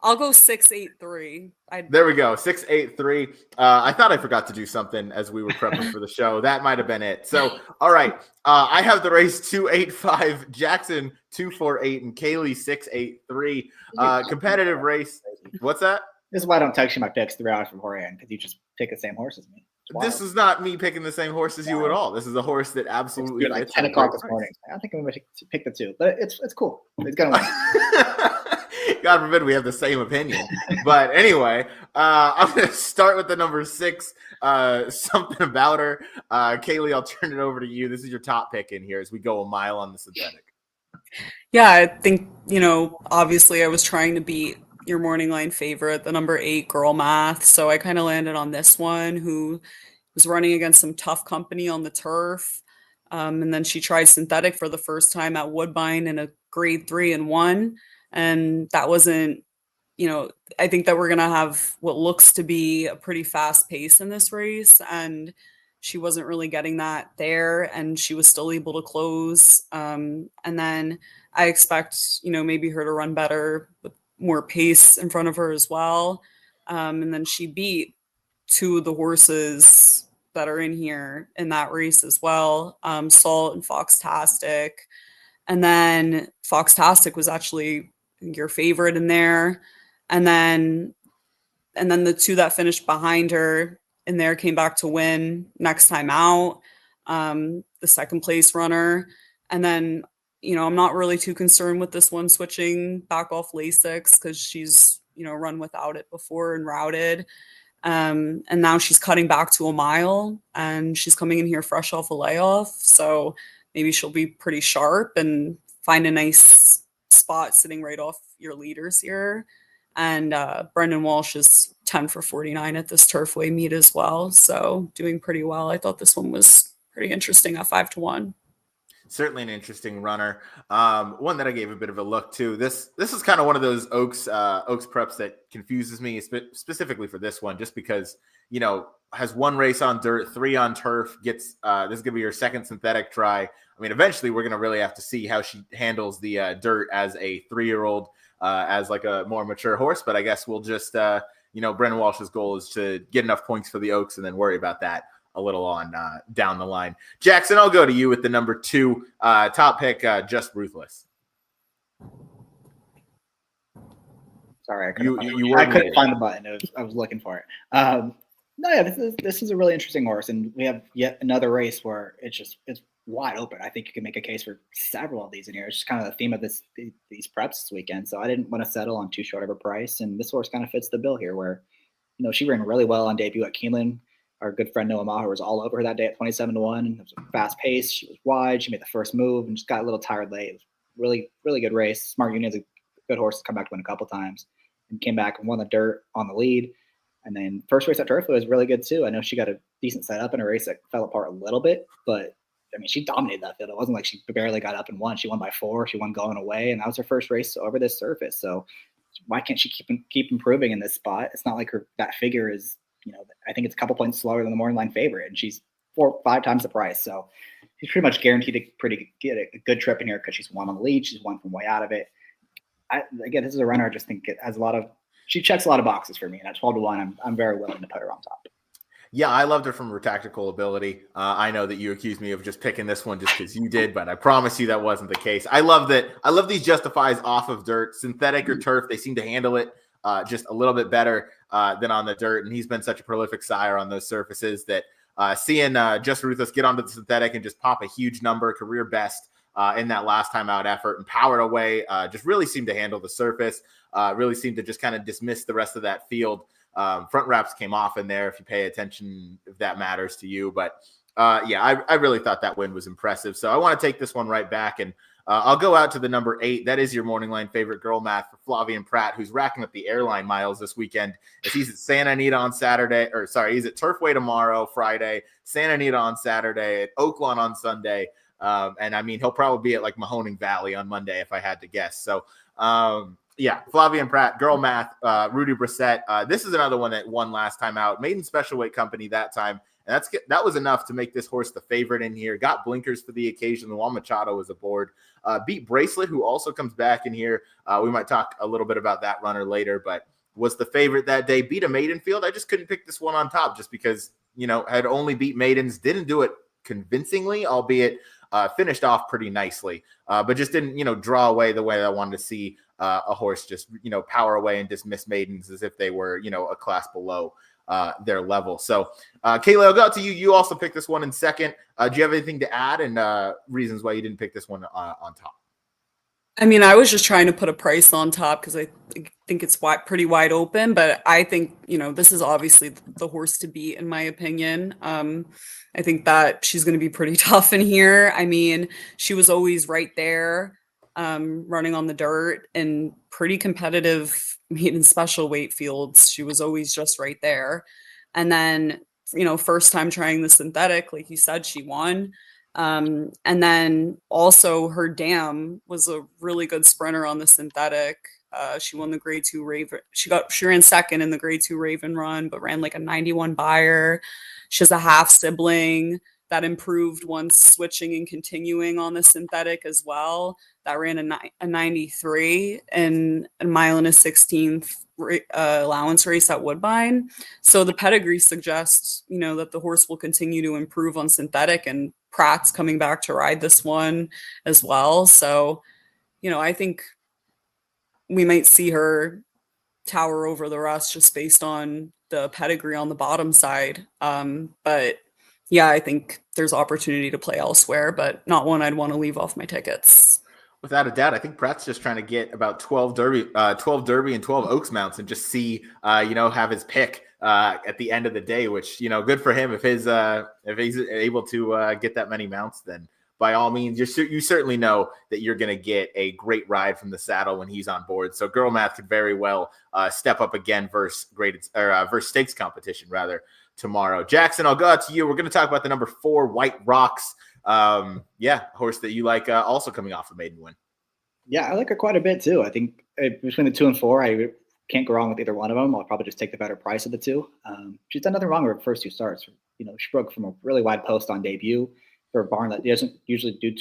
I'll go 6-8-3. There we go, 6-8-3. I thought I forgot to do something as we were prepping for the show. That might have been it. So, all right, I have the race 2-8-5, Jackson 2-4-8, and Kaylie 6-8-3. Competitive race. What's that? This is why I don't text you my picks 3 hours beforehand, because you just pick the same horse as me. This is not me picking the same horse as you at all. This is a horse that absolutely like 10 o'clock this morning. I think I'm going to pick the 2, but it's cool. It's going to win. God forbid we have the same opinion. But anyway, I'm going to start with the number 6, something about her. Kaylie, I'll turn it over to you. This is your top pick in here as we go a mile on the synthetic. Yeah, I think, obviously I was trying to beat your morning line favorite, the number 8 Girl Math. So I kind of landed on this one, who was running against some tough company on the turf. And then she tried synthetic for the first time at Woodbine in a grade 3 and 1. And that wasn't, I think that we're going to have what looks to be a pretty fast pace in this race. And she wasn't really getting that there, and she was still able to close. And then I expect, maybe her to run better with more pace in front of her as well. And then she beat 2 of the horses that are in here in that race as well, Salt and Foxtastic. And then Foxtastic was actually your favorite in there. And then the 2 that finished behind her in there came back to win next time out, the second place runner. And then, I'm not really too concerned with this one switching back off Lasix, because she's, run without it before and routed. And now she's cutting back to a mile, and she's coming in here fresh off a layoff. So maybe she'll be pretty sharp and find a nice spot sitting right off your leaders here. And Brendan Walsh is 10 for 49 at this Turfway meet as well. So doing pretty well. I thought this one was pretty interesting at 5-1. Certainly an interesting runner. One that I gave a bit of a look to. This is kind of one of those Oaks preps that confuses me, specifically for this one, just because, has 1 race on dirt, 3 on turf, gets this is going to be her second synthetic try. I mean, eventually we're going to really have to see how she handles the dirt as a 3-year-old, as like a more mature horse. But I guess we'll just, Brendan Walsh's goal is to get enough points for the Oaks and then worry about that a little on down the line. Jackson, I'll go to you with the number 2 top pick, Just Ruthless. Sorry, I couldn't find the button. I was looking for it. This is a really interesting horse, and we have yet another race where it's wide open. I think you can make a case for several of these in here. It's just kind of the theme of these preps this weekend. So I didn't want to settle on too short of a price. And this horse kind of fits the bill here where, she ran really well on debut at Keeneland. Our good friend Noah Maher was all over her that day at 27-1. It was a fast pace. She was wide. She made the first move and just got a little tired late. It was really, really good race. Smart Union's a good horse to come back to win a couple times and came back and won the dirt on the lead. And then first race at Turfway was really good too. I know she got a decent setup in a race that fell apart a little bit, but I mean, she dominated that field. It wasn't like she barely got up and won. She won by 4. She won going away, and that was her first race over this surface. So why can't she keep improving in this spot? It's not like that figure is, I think it's a couple points slower than the morning line favorite, and she's 4 or 5 times the price. So she's pretty much guaranteed to get a good trip in here because she's won on the lead. She's won from way out of it. Again, this is a runner I just think it has she checks a lot of boxes for me. And at 12-1, I'm very willing to put her on top. Yeah, I loved her from her tactical ability. I know that you accused me of just picking this one just because you did, but I promise you that wasn't the case. I love these justifies off of dirt, synthetic or turf. They seem to handle it just a little bit better than on the dirt. And he's been such a prolific sire on those surfaces that seeing Just Ruthless get onto the synthetic and just pop a huge number, career best in that last time out effort and powered away, just really seemed to handle the surface, really seemed to just kind of dismiss the rest of that field. Front wraps came off in there if you pay attention, if that matters to you. But I really thought that win was impressive. So I want to take this one right back, and I'll go out to the number 8. That is your morning line favorite, Girl Math, for Flavian Pratt, who's racking up the airline miles this weekend. As he's at Santa Anita on Saturday, he's at Turfway tomorrow, Friday, Santa Anita on Saturday, at Oaklawn on Sunday. And I mean, he'll probably be at like Mahoning Valley on Monday if I had to guess. So, Flavian Pratt, Girl Math, Rudy Brissett. This is another one that won last time out. Maiden special weight company that time. And that was enough to make this horse the favorite in here. Got blinkers for the occasion. Luan Machado was aboard. Beat Bracelet, who also comes back in here. We might talk a little bit about that runner later, but was the favorite that day. Beat a maiden field. I just couldn't pick this one on top just because, had only beat maidens. Didn't do it convincingly, albeit finished off pretty nicely, but just didn't, draw away the way I wanted to see a horse just, power away and dismiss maidens as if they were, a class below their level. So, Kaylie, I'll go out to you. You also picked this one in second. Do you have anything to add and reasons why you didn't pick this one on top? I mean, I was just trying to put a price on top because I think it's pretty wide open, but I think, this is obviously the horse to beat, in my opinion. I think that she's going to be pretty tough in here. I mean, she was always right there, running on the dirt and pretty competitive maiden special weight fields. She was always just right there. And then, first time trying the synthetic, like you said, she won. And then also her dam was a really good sprinter on the synthetic. She won the grade 2 Raven. She ran second in the grade 2 Raven run, but ran like a 91 buyer. She has a half sibling that improved once switching and continuing on the synthetic as well. That ran a 93 and a mile and a 16th allowance race at Woodbine. So the pedigree suggests, that the horse will continue to improve on synthetic, and Pratt's coming back to ride this one as well. So, I think we might see her tower over the rest just based on the pedigree on the bottom side. But yeah, I think there's opportunity to play elsewhere, but not one I'd want to leave off my tickets. Without a doubt, I think Pratt's just trying to get about 12 Derby and 12 Oaks mounts and just see, have his pick at the end of the day, which, good for him. If he's able to get that many mounts, then by all means, you certainly know that you're going to get a great ride from the saddle when he's on board. So Girl Math could very well step up again versus stakes competition rather tomorrow. Jackson, I'll go out to you. We're going to talk about the number 4 White Rocks. Horse that you like also coming off a maiden win. Yeah, I like her quite a bit too. I think between the 2 and 4, I can't go wrong with either one of them. I'll probably just take the better price of the 2. She's done nothing wrong with her first 2 starts. She broke from a really wide post on debut for a barn that doesn't usually do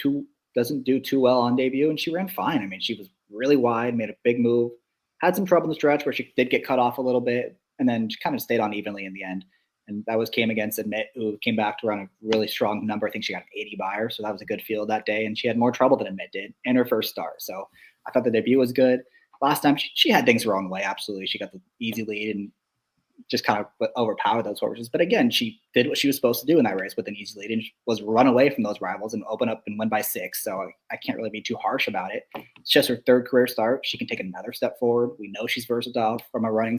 too well on debut, and she ran fine. I mean, she was really wide, made a big move, had some trouble in the stretch where she did get cut off a little bit, and then she kind of stayed on evenly in the end. And that came against Admit, who came back to run a really strong number. I think she got an 80 buyer, so that was a good field that day. And she had more trouble than Admit did in her first start. So I thought the debut was good. Last time she had things the wrong way. Absolutely, she got the easy lead and just kind of overpowered those horses. But again, she did what she was supposed to do in that race with an easy lead and was run away from those rivals and open up and win by 6. So I can't really be too harsh about it. It's just her 3rd career start. She can take another step forward. We know she's versatile from a running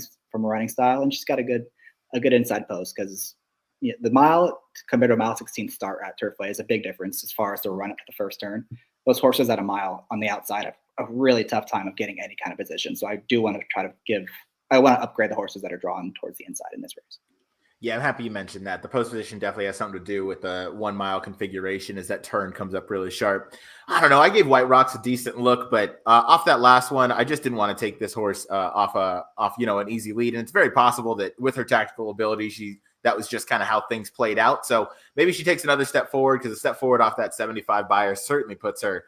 style, and she's got a good inside post because the mile compared to a mile 16 start at Turfway is a big difference as far as the run up to the first turn. Those horses at a mile on the outside have a really tough time of getting any kind of position. So I do want to upgrade the horses that are drawn towards the inside in this race. Yeah, I'm happy you mentioned that. The post position definitely has something to do with the 1 mile configuration as that turn comes up really sharp. I don't know. I gave White Rocks a decent look, but off that last one, I just didn't want to take this horse off an easy lead. And it's very possible that with her tactical ability, that was just kind of how things played out. So maybe she takes another step forward because a step forward off that 75 buyer certainly puts her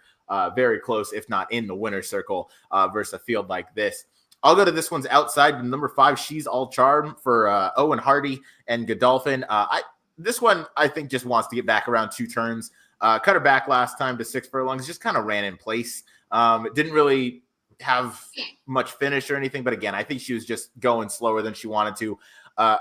very close, if not in the winner's circle versus a field like this. I'll go to this one's outside. Number 5, She's All Charm for Owen Hardy and Godolphin. This one, I think, just wants to get back around 2 turns. Cut her back last time to 6 furlongs. Just kind of ran in place. It didn't really have much finish or anything. But again, I think she was just going slower than she wanted to.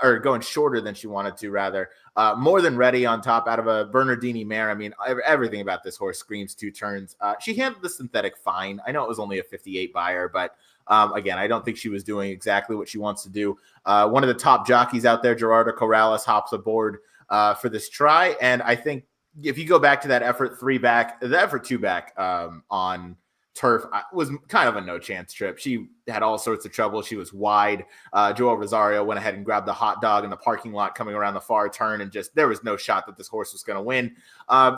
Or going shorter than she wanted to, rather. More than ready on top out of a Bernardini mare. I mean, everything about this horse screams 2 turns. She handled the synthetic fine. I know it was only a 58 buyer, but again, I don't think she was doing exactly what she wants to do. One of the top jockeys out there, Gerardo Corrales, hops aboard for this try. And I think if you go back to that effort 2 back on turf was kind of a no chance trip. She had all sorts of trouble. She was wide. Joel Rosario went ahead and grabbed the hot dog in the parking lot coming around the far turn, and just there was no shot that this horse was going to win.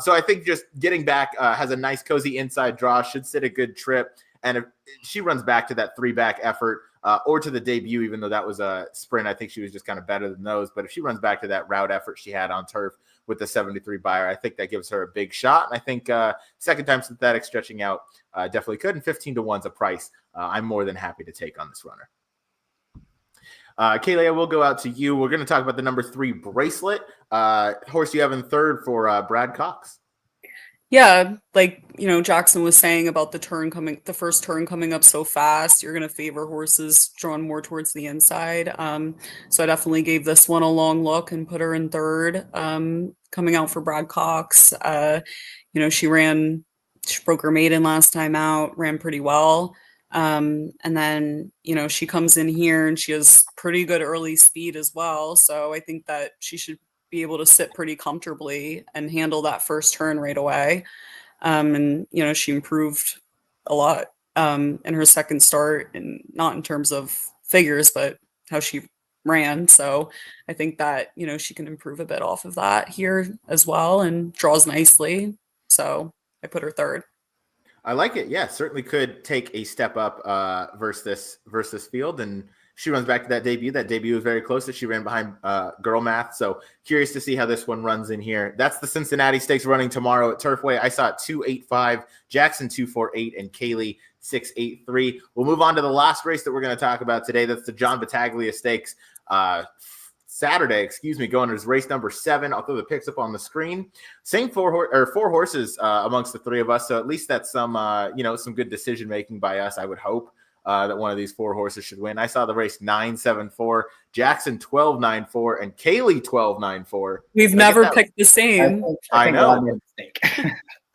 So I think just getting back has a nice cozy inside draw, should sit a good trip. And if she runs back to that 3 back effort or to the debut, even though that was a sprint, I think she was just kind of better than those. But if she runs back to that route effort she had on turf with the 73 buyer, I think that gives her a big shot. And I think second time synthetic stretching out definitely could. And 15 to 1's a price I'm more than happy to take on this runner. Kaylie, I will go out to you. We're going to talk about the number 3 Bracelet. Horse you have in third for Brad Cox. Yeah, like, Jackson was saying about the first turn coming up so fast, you're going to favor horses drawn more towards the inside. So I definitely gave this one a long look and put her in third, coming out for Brad Cox. She broke her maiden last time out, ran pretty well. And then, she comes in here and she has pretty good early speed as well. So I think that she should be able to sit pretty comfortably and handle that first turn right away. And she improved a lot in her second start, and not in terms of figures, but how she ran. So I think that, she can improve a bit off of that here as well, and draws nicely. So I put her third. I like it. Yeah, certainly could take a step up versus this field. And she runs back to that debut. That debut was very close. She ran behind Girl Math. So curious to see how this one runs in here. That's the Cincinatti Stakes running tomorrow at Turfway. I saw it 285, Jackson 248, and Kaylie 683. We'll move on to the last race that we're going to talk about today. That's the John Battaglia Stakes. Saturday, going as race number 7. I'll throw the picks up on the screen. Same four horses amongst the 3 of us. So at least that's some good decision making by us. I would hope that one of these 4 horses should win. I saw the race 9-7-4, Jackson 12-9-4, and Kaylie 12-9-4. We've never picked the same. I know.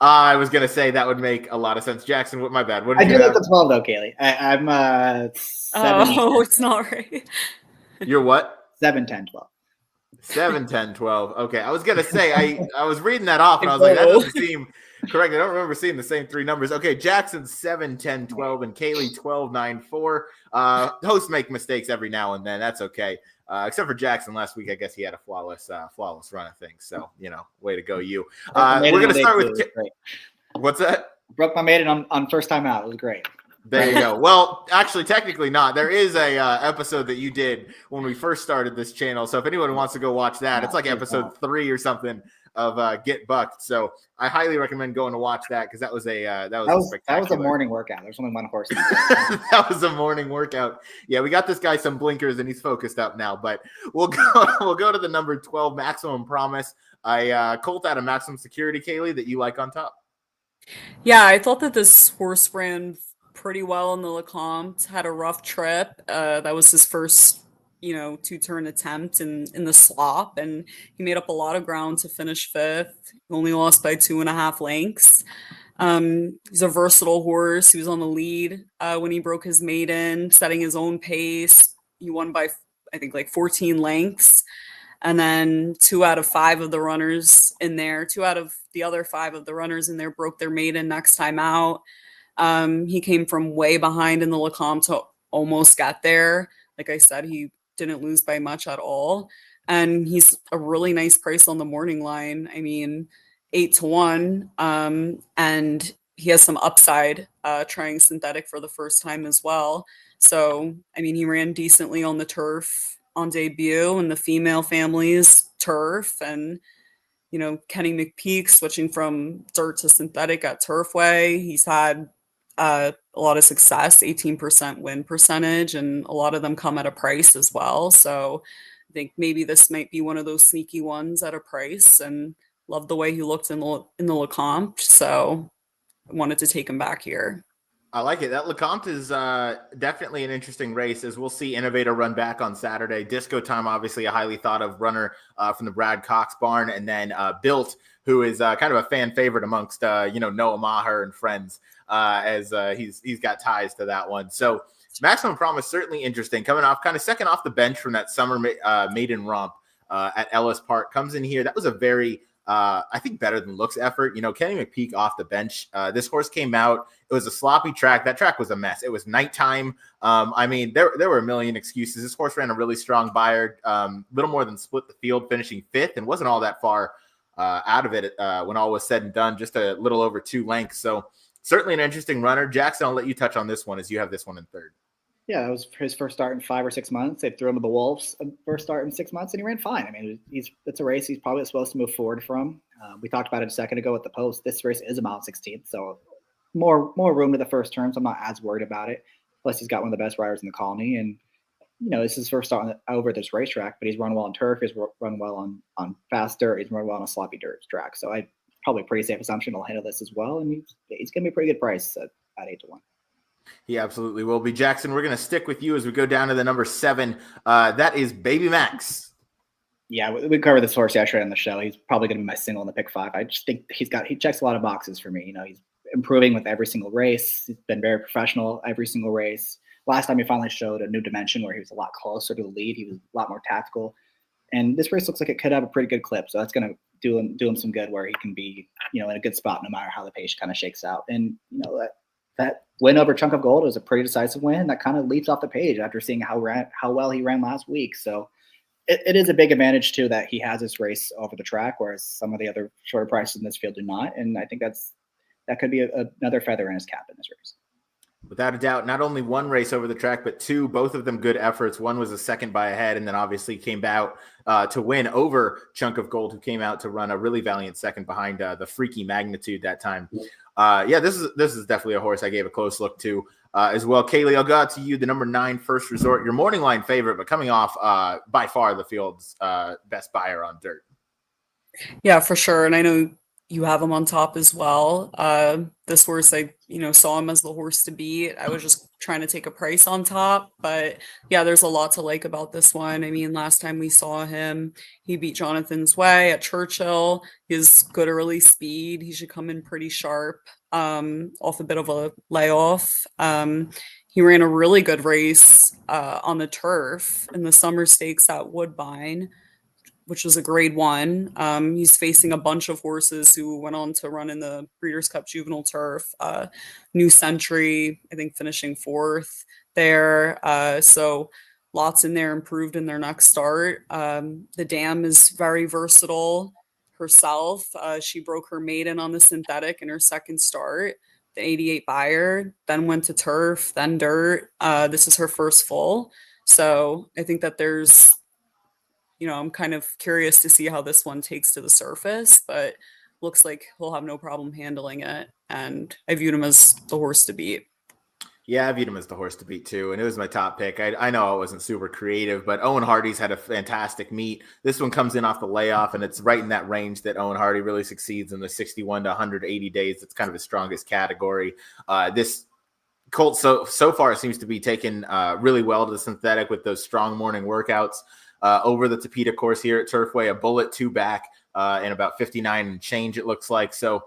I was gonna say that would make a lot of sense. Jackson, my bad. What did I you do have? like the 12 though, Kaylie. I'm 7. It's not right. You're what? 7, 10, 12. 7, 10, 12. Okay. I was going to say, I was reading that off and I was like, that doesn't seem correct. I don't remember seeing the same 3 numbers. Okay. Jackson 7, 10, 12, and Kaylie 12, 9, 4. Hosts make mistakes every now and then. That's okay. Except for Jackson last week. I guess he had a flawless run of things. So, way to go, you. We're going to start with. What's that? Broke my maiden on first time out. It was great. There you go. Well, actually, technically not. There is a episode that you did when we first started this channel. So if anyone wants to go watch that, it's like episode 3 or something of Get Bucked. So I highly recommend going to watch that because that was a morning workout. There's only one horse. That was a morning workout. Yeah, we got this guy some blinkers and he's focused up now. But we'll go to the number 12, Maximum Promise. I colt out of Maximum Security, Kaylie, that you like on top. Yeah, I thought that this horse ran pretty well in the Lecomte, had a rough trip. That was his first, 2-turn attempt in the slop, and he made up a lot of ground to finish 5th. He only lost by 2.5 lengths. He's a versatile horse. He was on the lead when he broke his maiden, setting his own pace. He won by, I think, like 14 lengths. And then 2 out of 5 of the runners in there, 2 out of the other 5 of the runners in there broke their maiden next time out. He came from way behind in the Lecomte to almost got there. Like I said, he didn't lose by much at all. And he's a really nice price on the morning line. I mean, 8-1. And he has some upside trying synthetic for the first time as well. So, I mean, he ran decently on the turf on debut and the female family's turf. And, Kenny McPeak switching from dirt to synthetic at Turfway. He's had a lot of success, 18% win percentage, and a lot of them come at a price as well. So I think maybe this might be one of those sneaky ones at a price, and love the way he looked in the Lecomte. So I wanted to take him back here. I like it. That Lecomte is definitely an interesting race, as we'll see Innovator run back on Saturday. Disco Time, obviously a highly thought of runner from the Brad Cox barn, and then Built, who is kind of a fan favorite amongst Noah Maher and friends, as he's got ties to that one. So Maximum Promise, certainly interesting, coming off kind of second off the bench from that summer maiden romp at Ellis Park. Comes in here. That was a very I think better than looks effort. Kenny McPeak off the bench. This horse came out. It was a sloppy track. That track was a mess. It was nighttime. I mean, there were a million excuses. This horse ran a really strong buyer, little more than split the field, finishing 5th, and wasn't all that far out of it when all was said and done, just a little over 2 lengths. So certainly an interesting runner. Jackson, I'll let you touch on this one as you have this one in 3rd. Yeah, that was his first start in 5 or 6 months. They threw him to the Wolves first start in 6 months, and he ran fine. I mean, it's a race he's probably supposed to move forward from. We talked about it a second ago at the post. This race is a mile 16th, so more room to the first turn, so I'm not as worried about it. Plus, he's got one of the best riders in the colony, and this is his first start over this racetrack, but he's run well on turf, he's run well on fast dirt, he's run well on a sloppy dirt track. So I probably a pretty safe assumption he'll handle this as well, and he's going to be a pretty good price at 8-1. He absolutely will be. Jackson, we're going to stick with you as we go down to the number 7. That is Baby Max. Yeah, we covered this horse yesterday on the show. He's probably going to be my single in the pick 5. I just think he checks a lot of boxes for me. He's improving with every single race. He's been very professional every single race. Last time he finally showed a new dimension where he was a lot closer to the lead. He was a lot more tactical. And this race looks like it could have a pretty good clip. So that's going to do him some good where he can be, in a good spot no matter how the pace kind of shakes out. And, that win over Chunk of Gold was a pretty decisive win. That kind of leaps off the page after seeing how well he ran last week. So it is a big advantage too that he has this race over the track, whereas some of the other shorter prices in this field do not. And I think that could be another feather in his cap in this race. Without a doubt, not only one race over the track, but 2, both of them good efforts. One was a second by a head, and then obviously came out to win over Chunk of Gold, who came out to run a really valiant second behind the Freaky Magnitude that time. This is definitely a horse I gave a close look to as well. Kaylie, I'll go out to you, the number 9 First Resort, your morning line favorite, but coming off by far the field's best buyer on dirt. Yeah, for sure. And I know you have him on top as well. This horse, I saw him as the horse to beat. I was just trying to take a price on top, but yeah, there's a lot to like about this one. I mean, last time we saw him, he beat Jonathan's Way at Churchill. He has good early speed. He should come in pretty sharp off a bit of a layoff. He ran a really good race on the turf in the Summer Stakes at Woodbine, which was a grade 1. He's facing a bunch of horses who went on to run in the Breeders' Cup Juvenile Turf. New Century, I think, finishing 4th there. So lots in there improved in their next start. The Dam is very versatile herself. She broke her maiden on the synthetic in her second start, the 88 buyer, then went to turf, then dirt. This is her first full. So I think that there's I'm kind of curious to see how this one takes to the surface, but looks like he'll have no problem handling it. And I viewed him as the horse to beat. Yeah, I viewed him as the horse to beat too, and it was my top pick. I know I wasn't super creative, but Owen Hardy's had a fantastic meet. This one comes in off the layoff, and it's right in that range that Owen Hardy really succeeds in the 61 to 180 days. It's kind of his strongest category. This Colt so far seems to be taking really well to the synthetic with those strong morning workouts over the Tapeta course here at Turfway, a bullet 2 back in about 59 and change, it looks like. So,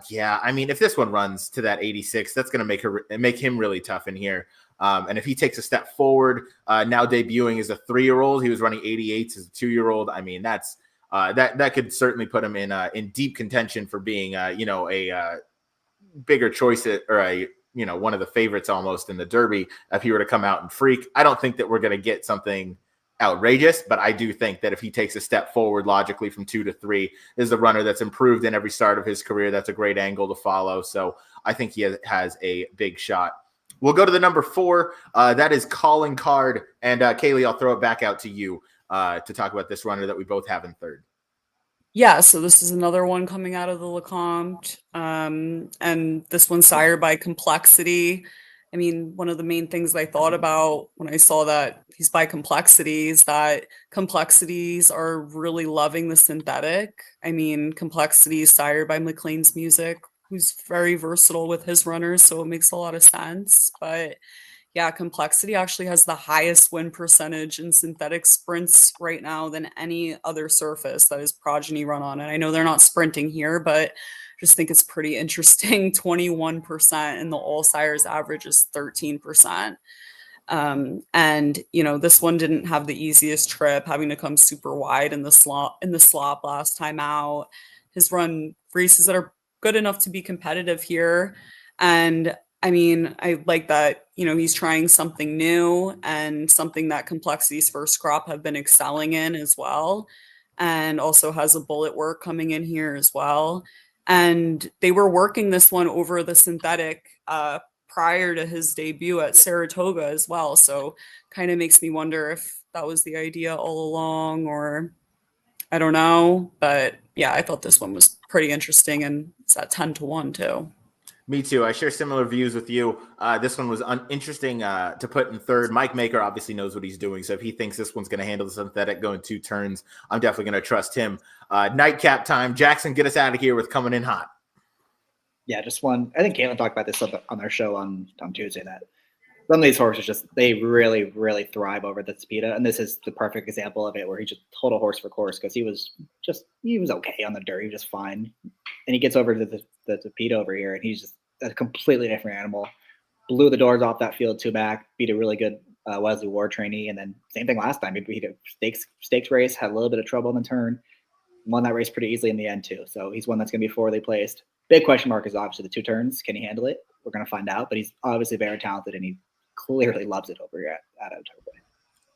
yeah, I mean, if this one runs to that 86, that's going to make him really tough in here. And if he takes a step forward, now debuting as a 3-year-old, he was running 88s as a 2-year-old. I mean, that's that could certainly put him in deep contention for being, a bigger choice or one of the favorites almost in the Derby if he were to come out and freak. I don't think that we're going to get something outrageous, but I do think that if he takes a step forward logically from 2 to 3, is a runner that's improved in every start of his career. That's a great angle to follow. So I think he has a big shot. We'll go to the number 4. That is Calling Card. And Kaylie, I'll throw it back out to you to talk about this runner that we both have in third. Yeah, so this is another one coming out of the Lecomte, and this one's sired by Complexity. I mean, one of the main things I thought about when I saw that he's by Complexity is that Complexities are really loving the synthetic. I mean, Complexity is sired by McLean's Music, who's very versatile with his runners, so it makes a lot of sense. But yeah, Complexity actually has the highest win percentage in synthetic sprints right now than any other surface that his progeny run on. And I know they're not sprinting here, but I just think it's pretty interesting. 21%, and the all sires average is 13%. And this one didn't have the easiest trip, having to come super wide in the slop last time out. His run races that are good enough to be competitive here. And I mean, I like that, he's trying something new and something that Complexity's first crop have been excelling in as well. And also has a bullet work coming in here as well. And they were working this one over the synthetic prior to his debut at Saratoga as well. So kind of makes me wonder if that was the idea all along, or I don't know. But yeah, I thought this one was pretty interesting, and it's at 10-1 too. Me too. I share similar views with you. This one was interesting to put in third. Mike Maker obviously knows what he's doing. So if he thinks this one's going to handle the synthetic going 2 turns, I'm definitely going to trust him. Nightcap time. Jackson, get us out of here with coming in hot. Yeah, just one. I think Caitlin talked about this on their show on Tuesday, that some of these horses they really, really thrive over the Tapeta. And this is the perfect example of it, where he just total horse for course, because he was okay on the dirt. He was just fine. And he gets over to the Tapeta over here, and he's just a completely different animal. Blew the doors off that field 2 back, beat a really good Wesley Ward trainee, and then same thing last time. He beat a stakes race, had a little bit of trouble in the turn, won that race pretty easily in the end too. So he's one that's going to be forwardly placed. Big question mark is obviously the 2 turns. Can he handle it? We're going to find out, but he's obviously very talented, and he clearly loves it over here at Turfway.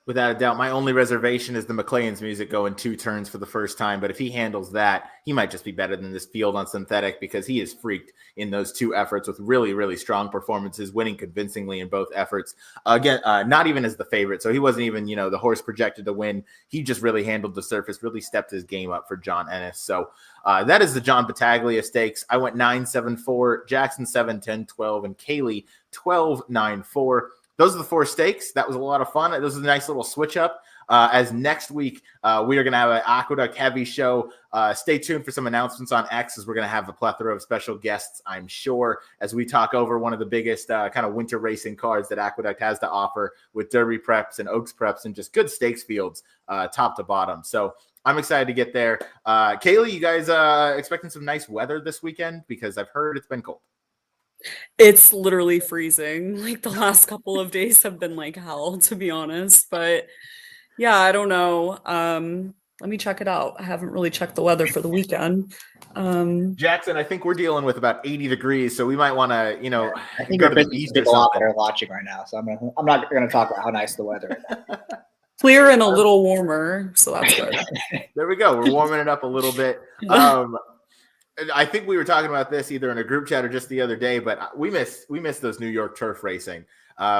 Without a doubt. My only reservation is the McLean's Music going 2 turns for the first time. But if he handles that, he might just be better than this field on synthetic, because he is freaked in those 2 efforts with really, really strong performances, winning convincingly in both efforts. Again, not even as the favorite. So he wasn't even, the horse projected to win. He just really handled the surface, really stepped his game up for John Ennis. So that is the John Battaglia Stakes. I went 9-7-4, Jackson 7-10-12, and Kaylie 12-9-4. Those are the 4 stakes. That was a lot of fun. This is a nice little switch up. As next week, we are going to have an Aqueduct heavy show. Stay tuned for some announcements on X, as we're going to have a plethora of special guests, I'm sure, as we talk over one of the biggest kind of winter racing cards that Aqueduct has to offer, with Derby preps and Oaks preps and just good stakes fields top to bottom. So I'm excited to get there. Kaylie, you guys expecting some nice weather this weekend? Because I've heard it's been cold. It's literally freezing. Like, the last couple of days have been like hell, to be honest. But yeah, I don't know. Let me check it out. I haven't really checked the weather for the weekend. Jackson, I think we're dealing with about 80 degrees, so we might want to, I think go to the beach or a lot that something. are watching right now, so I'm not going to talk about how nice the weather is. Clear and a little warmer, so that's good. There we go. We're warming it up a little bit. I think we were talking about this either in a group chat or just the other day, but we miss those New York turf racing.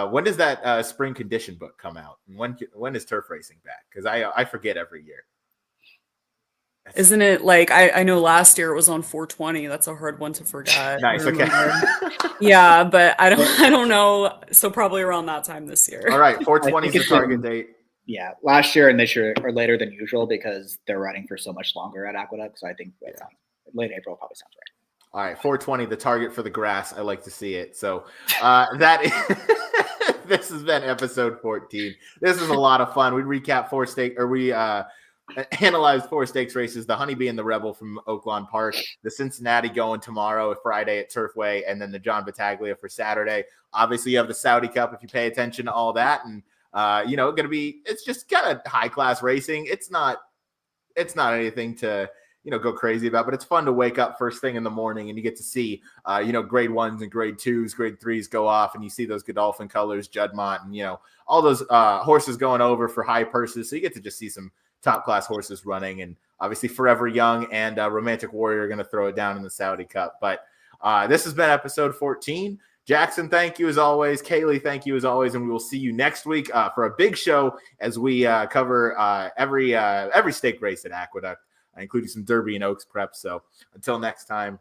When does that spring condition book come out? And when is turf racing back? Because I forget every year. Isn't it like, I know last year it was on 420. That's a hard one to forget. Nice. Okay. Yeah, but I don't know. So probably around that time this year. All right. 420 is the target date. Yeah, last year and this year are later than usual because they're running for so much longer at Aqueduct. So I think late April probably sounds right. All right, 420, the target for the grass. I like to see it. So that is, this has been episode 14. This is a lot of fun. We recap analyzed 4 stakes races: the Honeybee and the Rebel from Oaklawn Park, the Cincinnati going tomorrow, Friday at Turfway, and then the John Battaglia for Saturday. Obviously, you have the Saudi Cup if you pay attention to all that, and it's just kind of high class racing. It's not anything to go crazy about, but it's fun to wake up first thing in the morning and you get to see, grade 1s and grade 2s, grade 3s go off, and you see those Godolphin colors, Juddmonte, and, all those horses going over for high purses. So you get to just see some top class horses running, and obviously Forever Young and Romantic Warrior are going to throw it down in the Saudi Cup. But this has been episode 14. Jackson, thank you as always. Kaylie, thank you as always. And we will see you next week for a big show as we cover every stake race at Aqueduct, including some Derby and Oaks prep. So until next time,